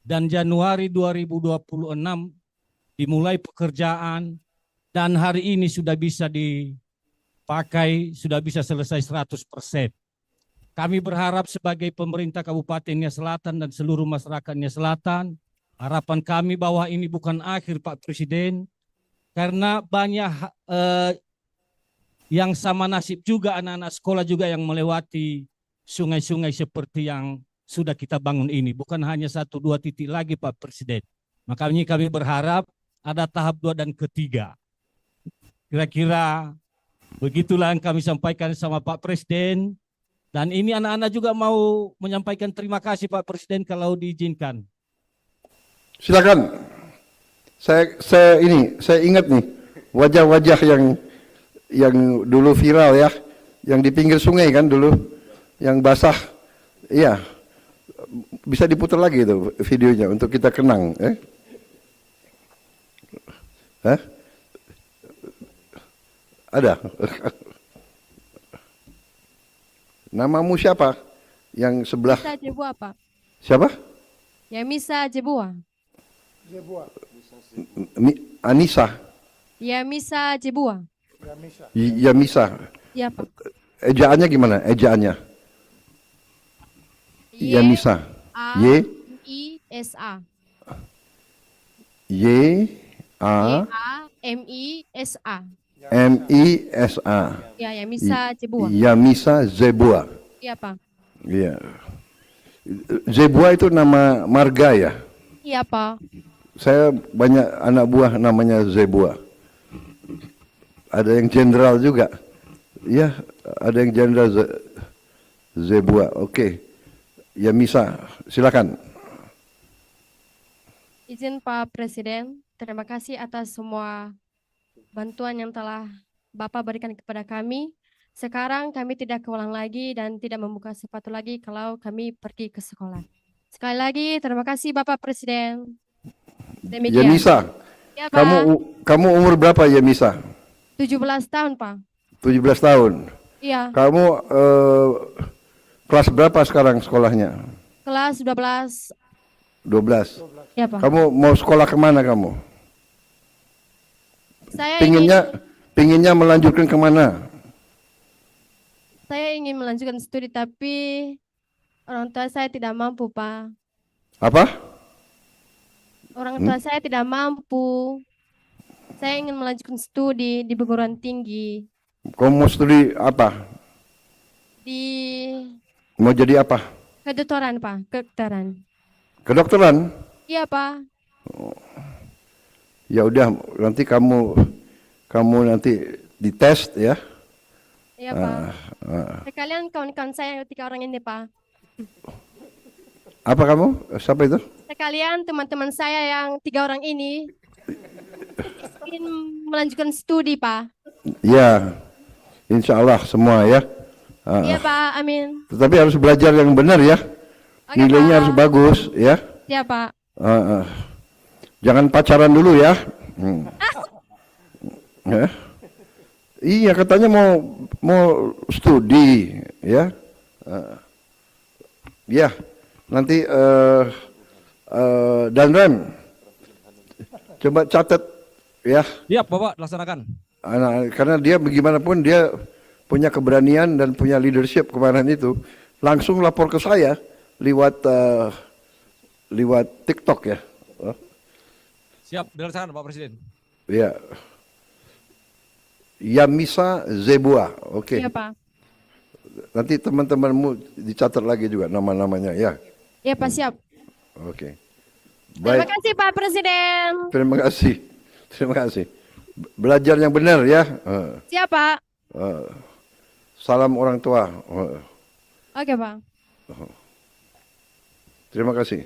Dan Januari 2026 dimulai pekerjaan, dan hari ini sudah bisa dipakai, sudah bisa selesai 100%. Kami berharap sebagai pemerintah Kabupaten Nia Selatan dan seluruh masyarakat Nia Selatan, harapan kami bahwa ini bukan akhir Pak Presiden, karena banyak yang sama nasib juga anak-anak sekolah juga yang melewati sungai-sungai seperti yang sudah kita bangun ini. Bukan hanya 1, 2 titik lagi Pak Presiden. Makanya kami berharap ada tahap 2 dan ketiga. Kira-kira begitulah yang kami sampaikan sama Pak Presiden. Dan ini anak-anak juga mau menyampaikan terima kasih Pak Presiden kalau diizinkan. Silakan. Saya ingat nih wajah-wajah yang dulu viral ya, yang di pinggir sungai kan dulu, yang basah. Iya. Bisa diputar lagi itu videonya untuk kita kenang, Hah? Ada. Namamu siapa? Yang sebelah. Misa Jebua, Pak. Siapa? Ya Misa Jebua. Anissa. Ya Misa Jebua. Ya Misa. Ya Pak. Ejaannya gimana? Ejaannya? Ya Misa. Y I S A. Y A M I S A. M I S A. Ya Misa Jebua. Ya Misa Zebua. Iya Pak. Iya. Zebua itu nama marga ya? Iya Pak. Saya banyak anak buah namanya Zebua. Ada yang jenderal juga. Iya, ada yang jenderal Zebua. Oke. Ya Misa, silakan. Izin Pak Presiden, terima kasih atas semua bantuan yang telah Bapak berikan kepada kami. Sekarang kami tidak keulang lagi dan tidak membuka sepatu lagi kalau kami pergi ke sekolah. Sekali lagi terima kasih Bapak Presiden. Ya Demikian. Misa, Ya, Pak. kamu umur berapa ya Misa? 17 tahun Pak. 17 tahun. Iya. Kamu kelas berapa sekarang sekolahnya? Kelas 12. 12. Ya Pak. Kamu mau sekolah kemana kamu? Saya ingin Pinginnya melanjutkan kemana? Saya ingin melanjutkan studi tapi orang tua saya tidak mampu, Pak. Apa? Orang tua saya tidak mampu. Saya ingin melanjutkan studi di perguruan tinggi. Kamu mau studi apa? Di Mau jadi apa? kedokteran, Pak. Kedokteran. Kedokteran? Iya, Pak. Ya udah, nanti kamu nanti dites ya. Iya, Pak. Sekalian kawan-kawan saya yang 3 orang ini, Pak. Apa kamu? Siapa itu? Sekalian teman-teman saya yang 3 orang ini ingin melanjutkan studi, Pak. Ya, insya Allah semua ya. Iya, Pak. Amin. Tetapi harus belajar yang benar ya. Oke, Nilainya Pak. harus bagus ya. Iya, Pak. Jangan pacaran dulu ya. Ya. Iya, katanya mau studi ya. Ya, nanti dan Rem coba catat ya. Siap, Bapak, laksanakan. Karena dia bagaimanapun dia punya keberanian dan punya leadership kemarin itu, langsung lapor ke saya lewat TikTok ya. Siap, dilaksanakan Pak Presiden. Ya. Yamisa Zebua, oke. Iya, Pak. Nanti teman-temanmu dicatat lagi juga nama-namanya ya. Iya, Pak, siap. Oke. Terima Baik. kasih, Pak Presiden. Terima kasih. Terima kasih. Belajar yang benar ya. Siap, Pak. Salam orang tua. Oke, Pak. Terima kasih.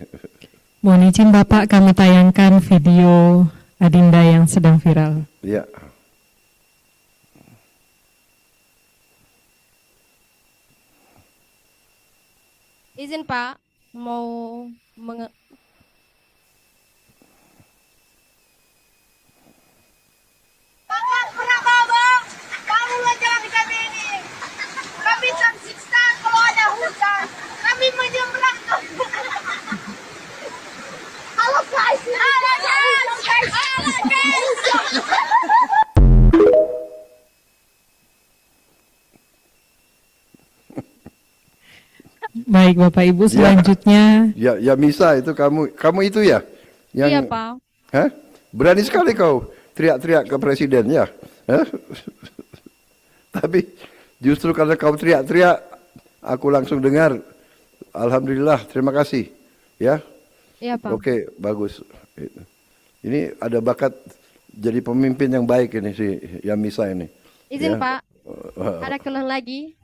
Mohon izin Bapak, kami tayangkan video Adinda yang sedang viral. Ya. Izin, Pak, mau Pernah babak, bangunlah jalan kami ini. Kami tersiksa kalau ada hujan. Kami menyeberang. Halo guys. Halo guys. Baik Bapak Ibu, selanjutnya Ya Misa itu kamu itu ya yang Iya, Pak. Hah? Berani sekali kau teriak-teriak ke presiden ya. Hah? Tapi justru karena kau teriak-teriak, aku langsung dengar. Alhamdulillah, terima kasih. Ya, Iya, Pak. oke, bagus. Ini ada bakat jadi pemimpin yang baik ini si Yamisa ini. Izin, Ya. Pak. Ada keluhan lagi?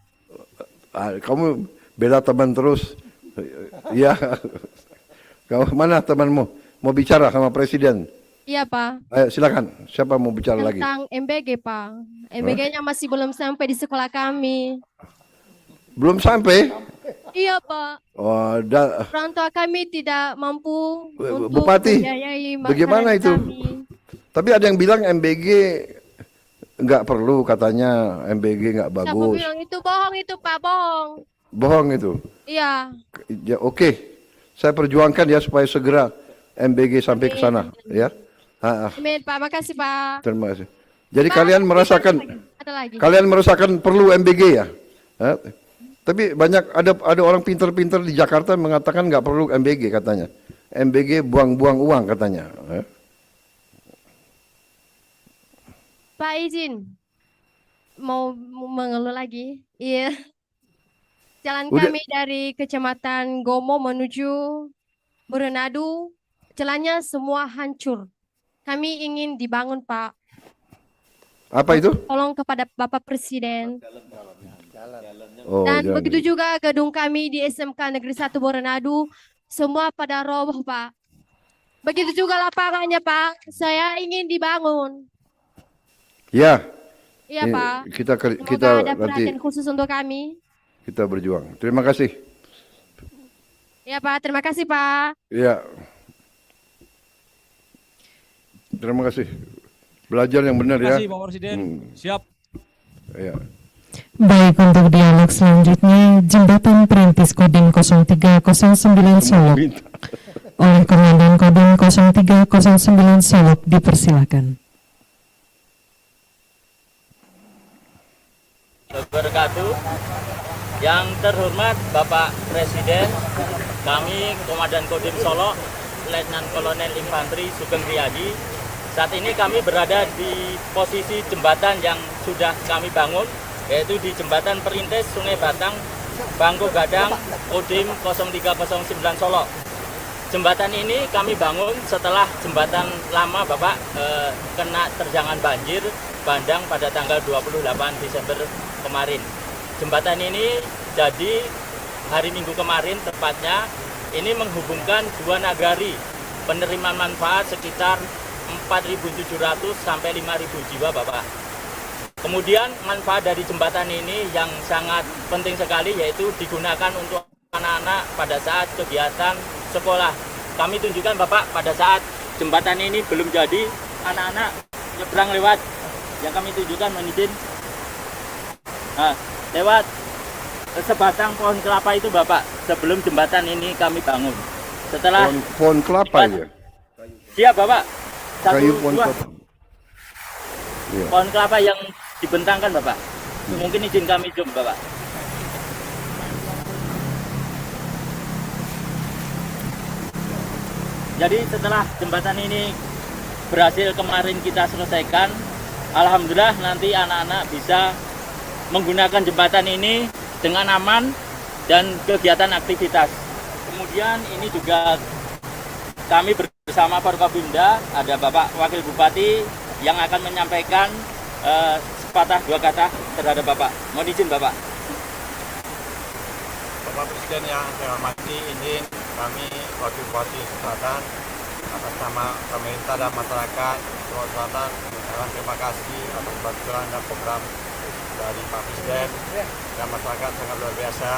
Kamu bela teman terus. Ya, kamu mana temanmu? Mau bicara sama presiden? Iya, Pak. Ayo silakan. Siapa mau bicara lagi? Tentang MBG, Pak. MBG-nya masih belum sampai di sekolah kami. Belum sampai? Iya, Pak. Oh, Orang tua kami tidak mampu untuk Bupati, membiayai bagaimana makanan itu? kami. Tapi ada yang bilang MBG nggak perlu, katanya MBG nggak Siapa bagus. bilang itu bohong itu, Pak, bohong. Bohong itu. Iya. Ya oke. Saya perjuangkan ya supaya segera MBG sampai ke sana ya. Amin, Pak. Makasih, Pak. Terima kasih. Jadi Pak, kalian merasakan ada lagi. kalian merasakan perlu MBG ya? Hah? Tapi banyak ada orang pinter-pinter di Jakarta mengatakan nggak perlu MBG katanya. MBG buang-buang uang katanya. Hah? Pak, izin. Mau mengeluh lagi? Iya. Jalan Udah. kami dari Kecamatan Gomo menuju Berenadu, jalannya semua hancur. Kami ingin dibangun, Pak. Apa itu? Tolong kepada Bapak Presiden. Oh, Dan jangan. begitu juga gedung kami di SMK Negeri 1 Berenadu, semua pada roboh, Pak. Begitu juga lapangannya, Pak. Saya ingin dibangun. Ya. Iya, Ini Pak. Kita Semoga ada nanti perhatian khusus untuk kami. kita berjuang. Terima kasih. Iya, Pak. Terima kasih, Pak. Ya. Terima kasih. Belajar yang benar Terima ya. kasih Bapak Presiden. Siap. Ya. baik untuk dialog selanjutnya Jembatan Perintis Kodim 0309 Solok oleh Komandan Kodim 0309 Solok dipersilakan. Wabarakatuh. Yang terhormat Bapak Presiden, kami Komandan Kodim Solok, Letnan Kolonel Infanteri Sugeng Riyadi. Saat ini kami berada di posisi jembatan yang sudah kami bangun, yaitu di Jembatan Perintis Sungai Batang, Bangko Gadang, Kodim 0309 Solok. Jembatan ini kami bangun setelah jembatan lama Bapak kena terjangan banjir bandang pada tanggal 28 Desember kemarin. Jembatan ini jadi hari Minggu kemarin tepatnya, ini menghubungkan dua nagari, penerima manfaat sekitar 4.700 sampai 5.000 jiwa Bapak. Kemudian manfaat dari jembatan ini yang sangat penting sekali yaitu digunakan untuk anak-anak pada saat kegiatan sekolah. Kami tunjukkan Bapak pada saat jembatan ini belum jadi, anak-anak nyebrang lewat yang kami tunjukkan menizin. Nah, lewat sebatang pohon kelapa itu Bapak sebelum jembatan ini kami bangun. Setelah Pohon kelapa ya. siap Bapak. Satu, Kayu pohon dua. kelapa. Iya. Pohon kelapa yang dibentangkan Bapak. Mungkin izin kami zoom Bapak. Jadi setelah jembatan ini berhasil kemarin kita selesaikan, alhamdulillah nanti anak-anak bisa menggunakan jembatan ini dengan aman dan kegiatan aktivitas. Kemudian ini juga kami bersama Forkopimda, ada Bapak Wakil Bupati yang akan menyampaikan sepatah dua kata terhadap Bapak. Mohon izin Bapak. Bapak Presiden yang saya hormati, izin kami Wakil Bupati Selatan atas nama pemerintah dan masyarakat Sulawesi Selatan mengucapkan terima kasih atas bantuan dan program dari Pak Presiden dan masyarakat sangat luar biasa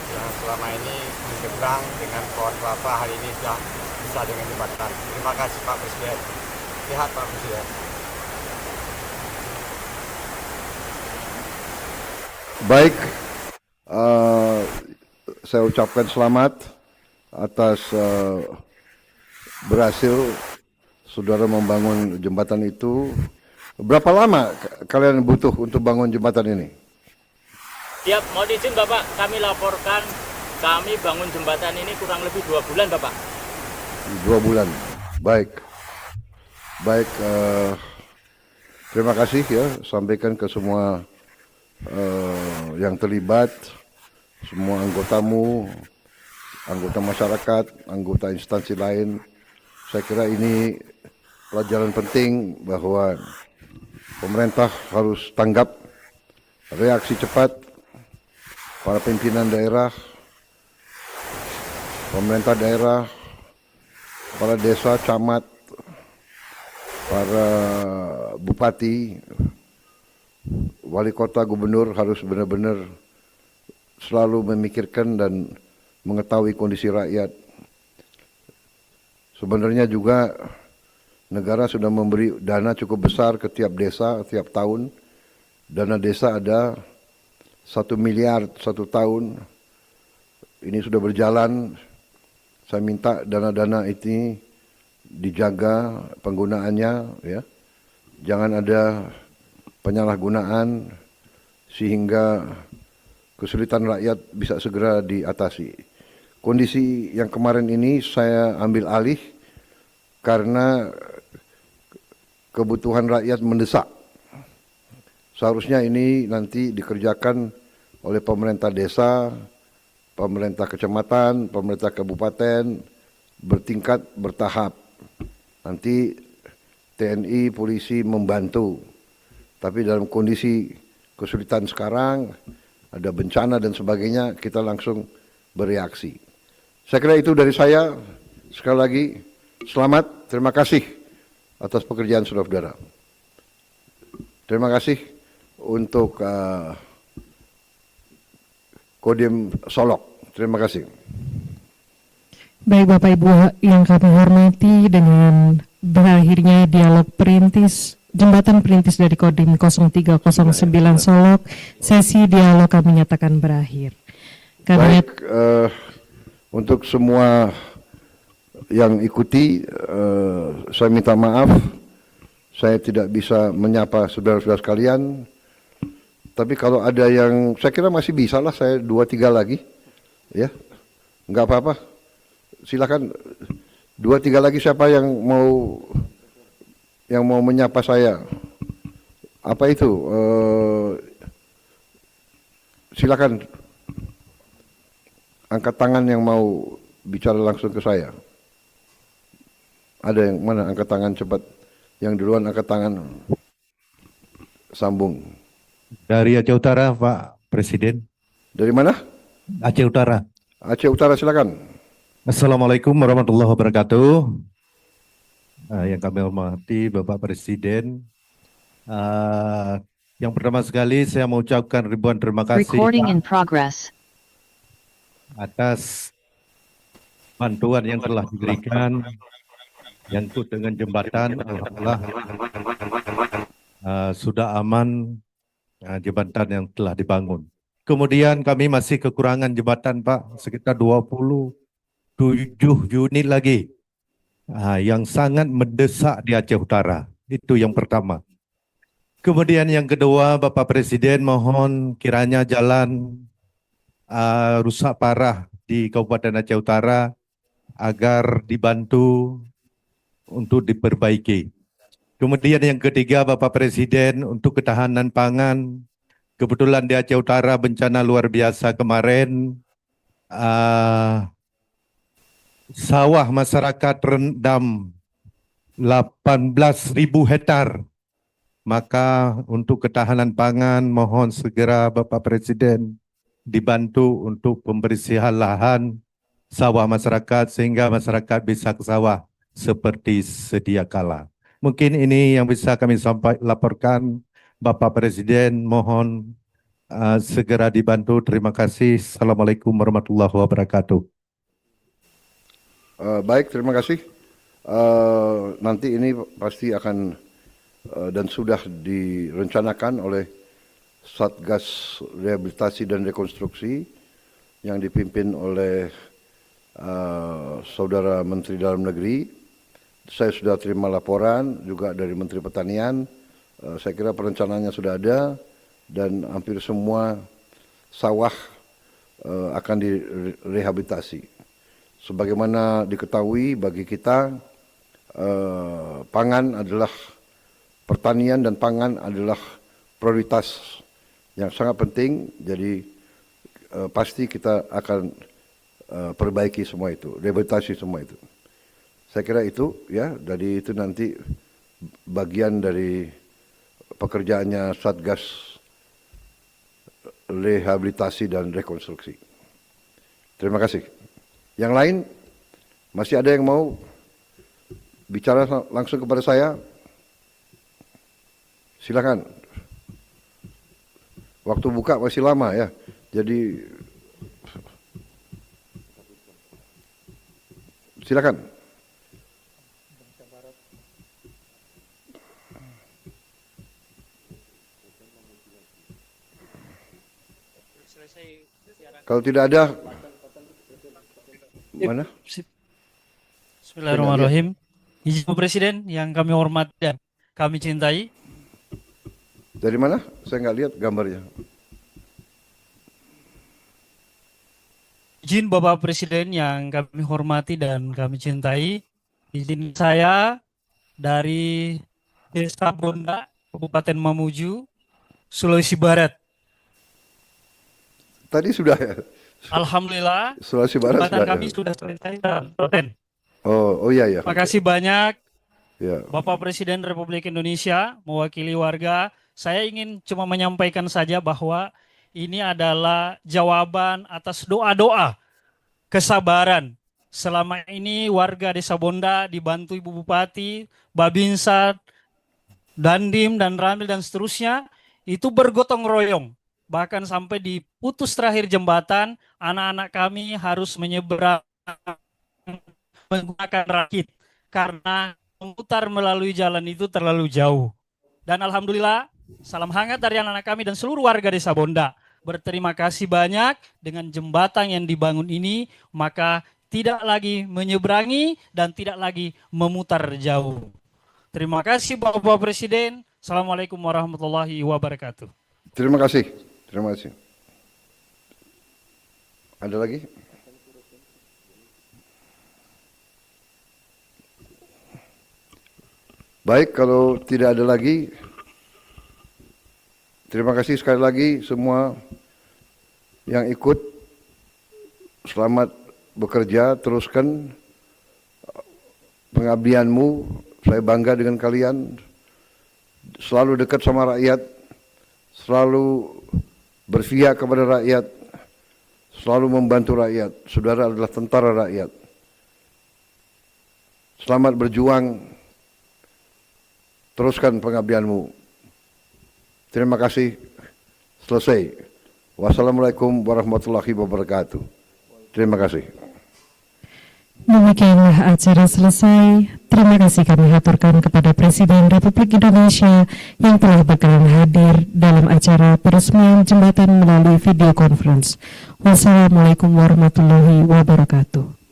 yang selama ini menyeberang dengan pohon kelapa, hari ini sudah bisa dengan jembatan. Terima kasih Pak Presiden. Lihat Pak Presiden. Baik, saya ucapkan selamat atas berhasil saudara membangun jembatan itu. Berapa lama kalian butuh untuk bangun jembatan ini? Siap, mohon izin Bapak, kami laporkan Kami bangun jembatan ini kurang lebih 2 bulan, Bapak. 2 bulan. Baik. Baik, terima kasih ya, sampaikan ke semua yang terlibat, semua anggotamu, anggota masyarakat, anggota instansi lain. Saya kira ini pelajaran penting bahwa pemerintah harus tanggap, reaksi cepat, para pimpinan daerah, pemerintah daerah, para desa, camat, para bupati, wali kota, gubernur harus benar-benar selalu memikirkan dan mengetahui kondisi rakyat. Sebenarnya juga negara sudah memberi dana cukup besar ke tiap desa tiap tahun. Dana desa ada 1 miliar 1 tahun. Ini sudah berjalan. Saya minta dana-dana ini dijaga penggunaannya, ya. Jangan ada penyalahgunaan sehingga kesulitan rakyat bisa segera diatasi. Kondisi yang kemarin ini saya ambil alih karena kebutuhan rakyat mendesak. Seharusnya ini nanti dikerjakan oleh pemerintah desa, pemerintah kecamatan, pemerintah kabupaten, bertingkat, bertahap. Nanti TNI, polisi membantu. Tapi dalam kondisi kesulitan sekarang, ada bencana dan sebagainya, kita langsung bereaksi. Saya kira itu dari saya. Sekali lagi, selamat, terima kasih atas pekerjaan saudara-saudara. Terima kasih untuk Kodim Solok. Terima kasih. Baik Bapak Ibu yang kami hormati, dengan berakhirnya dialog jembatan perintis dari Kodim 0309 Solok, sesi dialog kami nyatakan berakhir. Baik, untuk semua yang ikuti, saya minta maaf, saya tidak bisa menyapa saudara-saudara sekalian. Tapi kalau ada yang, saya kira masih bisa lah, saya 2-3 lagi, ya, nggak apa-apa. Silakan 2-3 lagi, siapa yang mau menyapa saya. Apa itu? Silakan angkat tangan yang mau bicara langsung ke saya. Ada yang mana angkat tangan cepat? Yang duluan angkat tangan. Sambung. Dari Aceh Utara, Pak Presiden. Dari mana? Aceh Utara. Aceh Utara, silakan. Assalamualaikum warahmatullahi wabarakatuh. Yang kami hormati Bapak Presiden. Yang pertama sekali saya mau ucapkan ribuan terima kasih Recording in progress. atas bantuan yang telah diberikan nyangkut dengan jembatan. Alhamdulillah sudah aman jembatan yang telah dibangun. Kemudian kami masih kekurangan jembatan, Pak, sekitar 27 unit lagi yang sangat mendesak di Aceh Utara. Itu yang pertama. Kemudian yang kedua, Bapak Presiden, mohon kiranya jalan rusak parah di Kabupaten Aceh Utara agar dibantu untuk diperbaiki. Kemudian yang ketiga, Bapak Presiden, untuk ketahanan pangan, kebetulan di Aceh Utara bencana luar biasa kemarin, sawah masyarakat rendam 18.000 hektar. Maka untuk ketahanan pangan, mohon segera Bapak Presiden dibantu untuk pembersihan lahan sawah masyarakat sehingga masyarakat bisa ke sawah seperti sedia kala. Mungkin ini yang bisa kami laporkan. Bapak Presiden, mohon segera dibantu. Terima kasih. Assalamualaikum warahmatullahi wabarakatuh. Baik, terima kasih. Nanti ini pasti akan dan sudah direncanakan oleh Satgas Rehabilitasi dan Rekonstruksi yang dipimpin oleh Saudara Menteri Dalam Negeri. Saya sudah terima laporan juga dari Menteri Pertanian. Saya kira perencanaannya sudah ada dan hampir semua sawah akan direhabilitasi. Sebagaimana diketahui bagi kita, pangan adalah pertanian dan pangan adalah prioritas yang sangat penting. Jadi pasti kita akan perbaiki semua itu, rehabilitasi semua itu. Saya kira itu ya, dari itu nanti bagian dari pekerjaannya Satgas Rehabilitasi dan Rekonstruksi. Terima kasih. Yang lain, masih ada yang mau bicara langsung kepada saya? Silakan. Waktu buka masih lama ya, jadi silakan. Kalau tidak ada, mana? Bismillahirrahmanirrahim. Izin Pak Presiden yang kami hormati dan kami cintai. Dari mana? Saya nggak lihat gambarnya. Izin Bapak Presiden yang kami hormati dan kami cintai. Izin saya dari Desa Bonda, Kabupaten Mamuju, Sulawesi Barat. Tadi sudah ya? Alhamdulillah, Sulawesi Barat jembatan sudah. kami sudah selesai dan toten. Oh iya ya. Terima kasih banyak Ya. Bapak Presiden Republik Indonesia mewakili warga. Saya ingin cuma menyampaikan saja bahwa ini adalah jawaban atas doa-doa kesabaran. Selama ini warga Desa Bonda dibantu Ibu Bupati, Babinsa, Dandim, dan Ramil, dan seterusnya, itu bergotong royong. Bahkan sampai di putus terakhir jembatan, anak-anak kami harus menyeberang menggunakan rakit karena memutar melalui jalan itu terlalu jauh. Dan alhamdulillah, salam hangat dari anak-anak kami dan seluruh warga Desa Bonda. Berterima kasih banyak dengan jembatan yang dibangun ini, maka tidak lagi menyeberangi dan tidak lagi memutar jauh. Terima kasih Bapak Presiden. Assalamualaikum warahmatullahi wabarakatuh. Terima kasih. Terima kasih. Ada lagi? Baik, kalau tidak ada lagi, terima kasih sekali lagi semua yang ikut. Selamat bekerja, teruskan pengabdianmu. Saya bangga dengan kalian. Selalu dekat sama rakyat, selalu berpihak kepada rakyat, selalu membantu rakyat. Saudara adalah tentara rakyat. Selamat berjuang, teruskan pengabdianmu. Terima kasih. Selesai. Wassalamualaikum warahmatullahi wabarakatuh. Terima kasih. Demikianlah acara selesai. Terima kasih kami haturkan kepada Presiden Republik Indonesia yang telah berkenan hadir dalam acara peresmian jembatan melalui video conference. Wassalamualaikum warahmatullahi wabarakatuh.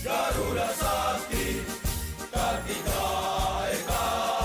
Garuda Sakti, Kartika Eka.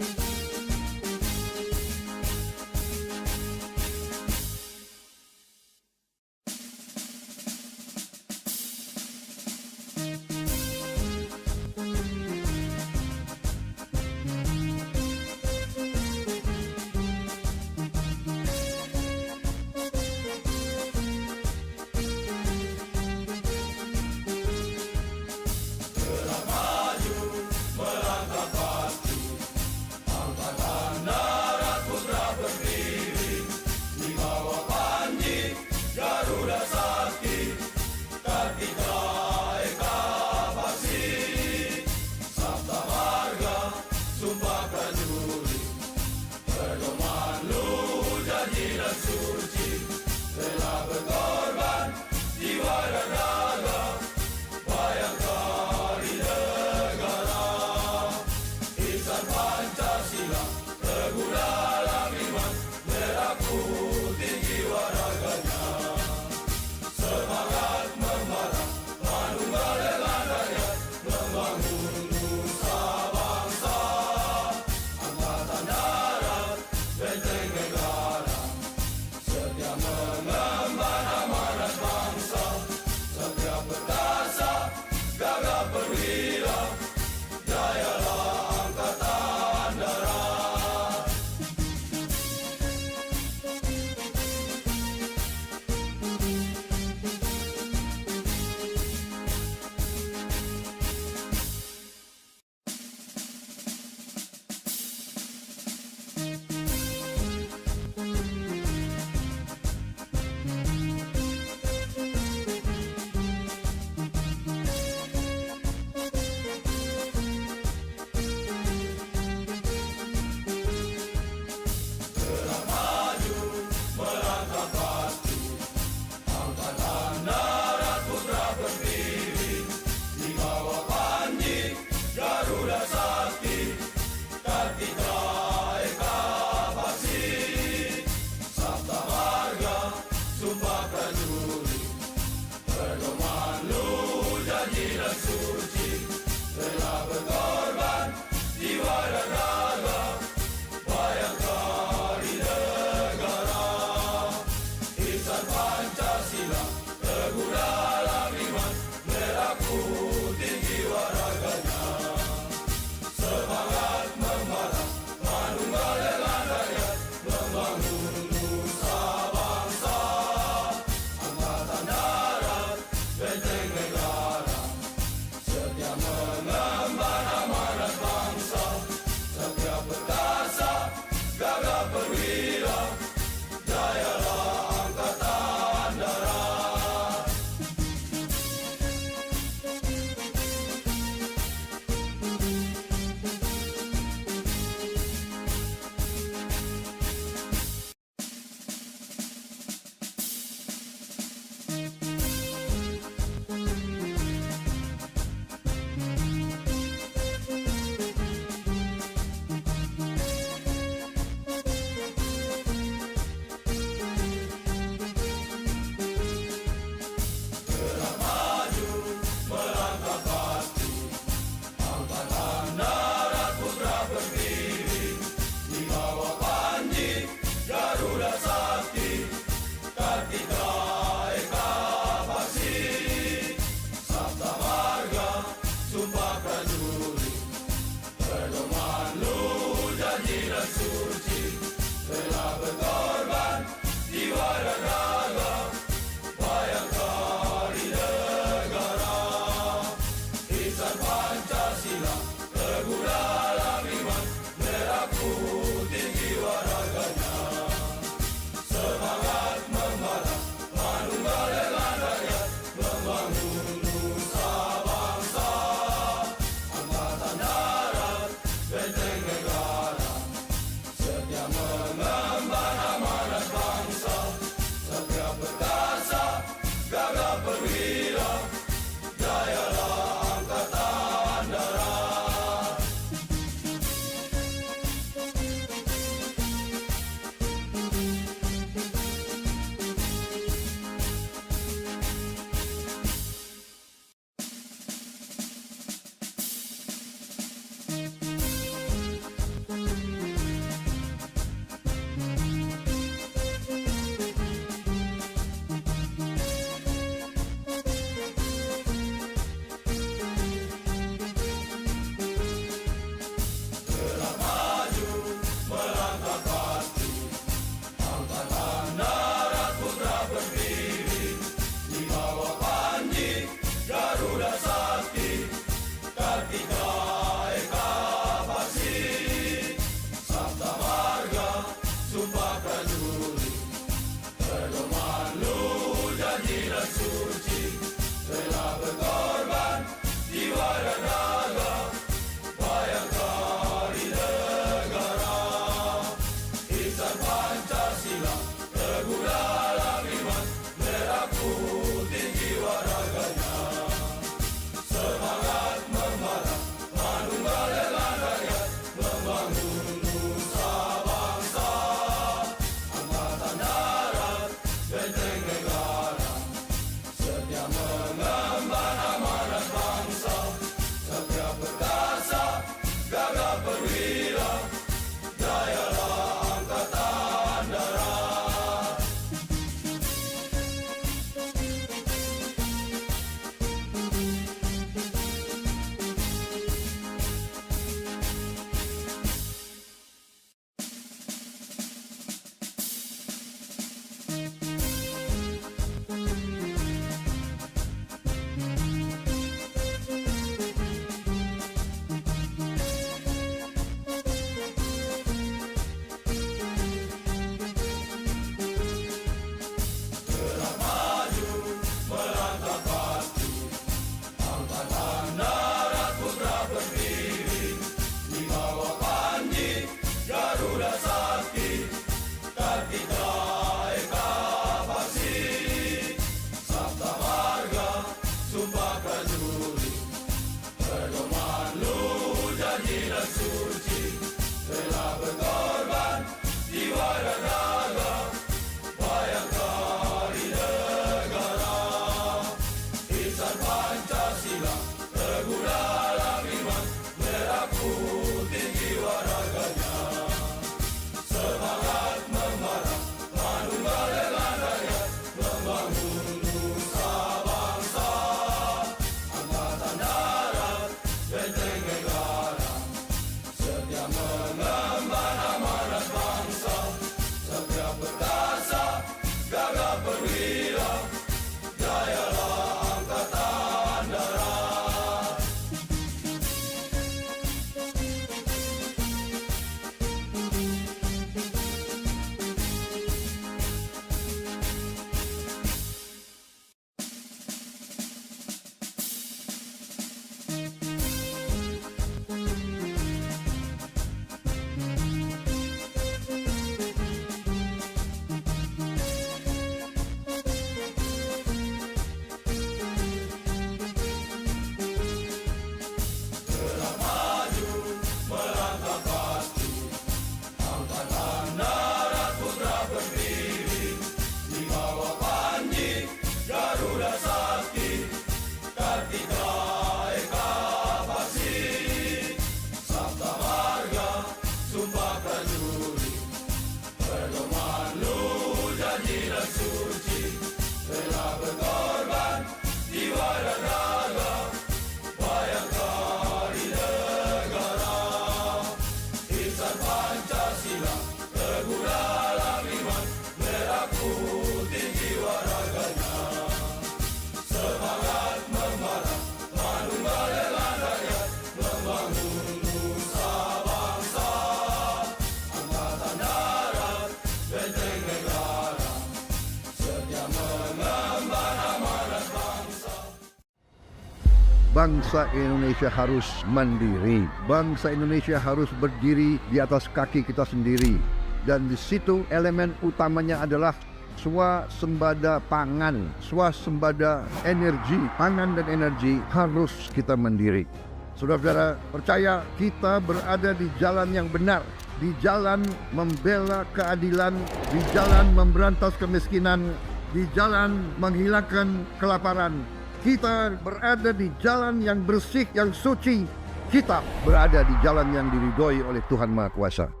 bangsa Indonesia harus mandiri. Bangsa Indonesia harus berdiri di atas kaki kita sendiri. Dan di situ elemen utamanya adalah swasembada pangan, swasembada energi. Pangan dan energi harus kita mandiri. Saudara-saudara, percaya kita berada di jalan yang benar, di jalan membela keadilan, di jalan memberantas kemiskinan, di jalan menghilangkan kelaparan. Kita berada di jalan yang bersih, yang suci. Kita berada di jalan yang diridhoi oleh Tuhan Maha Kuasa.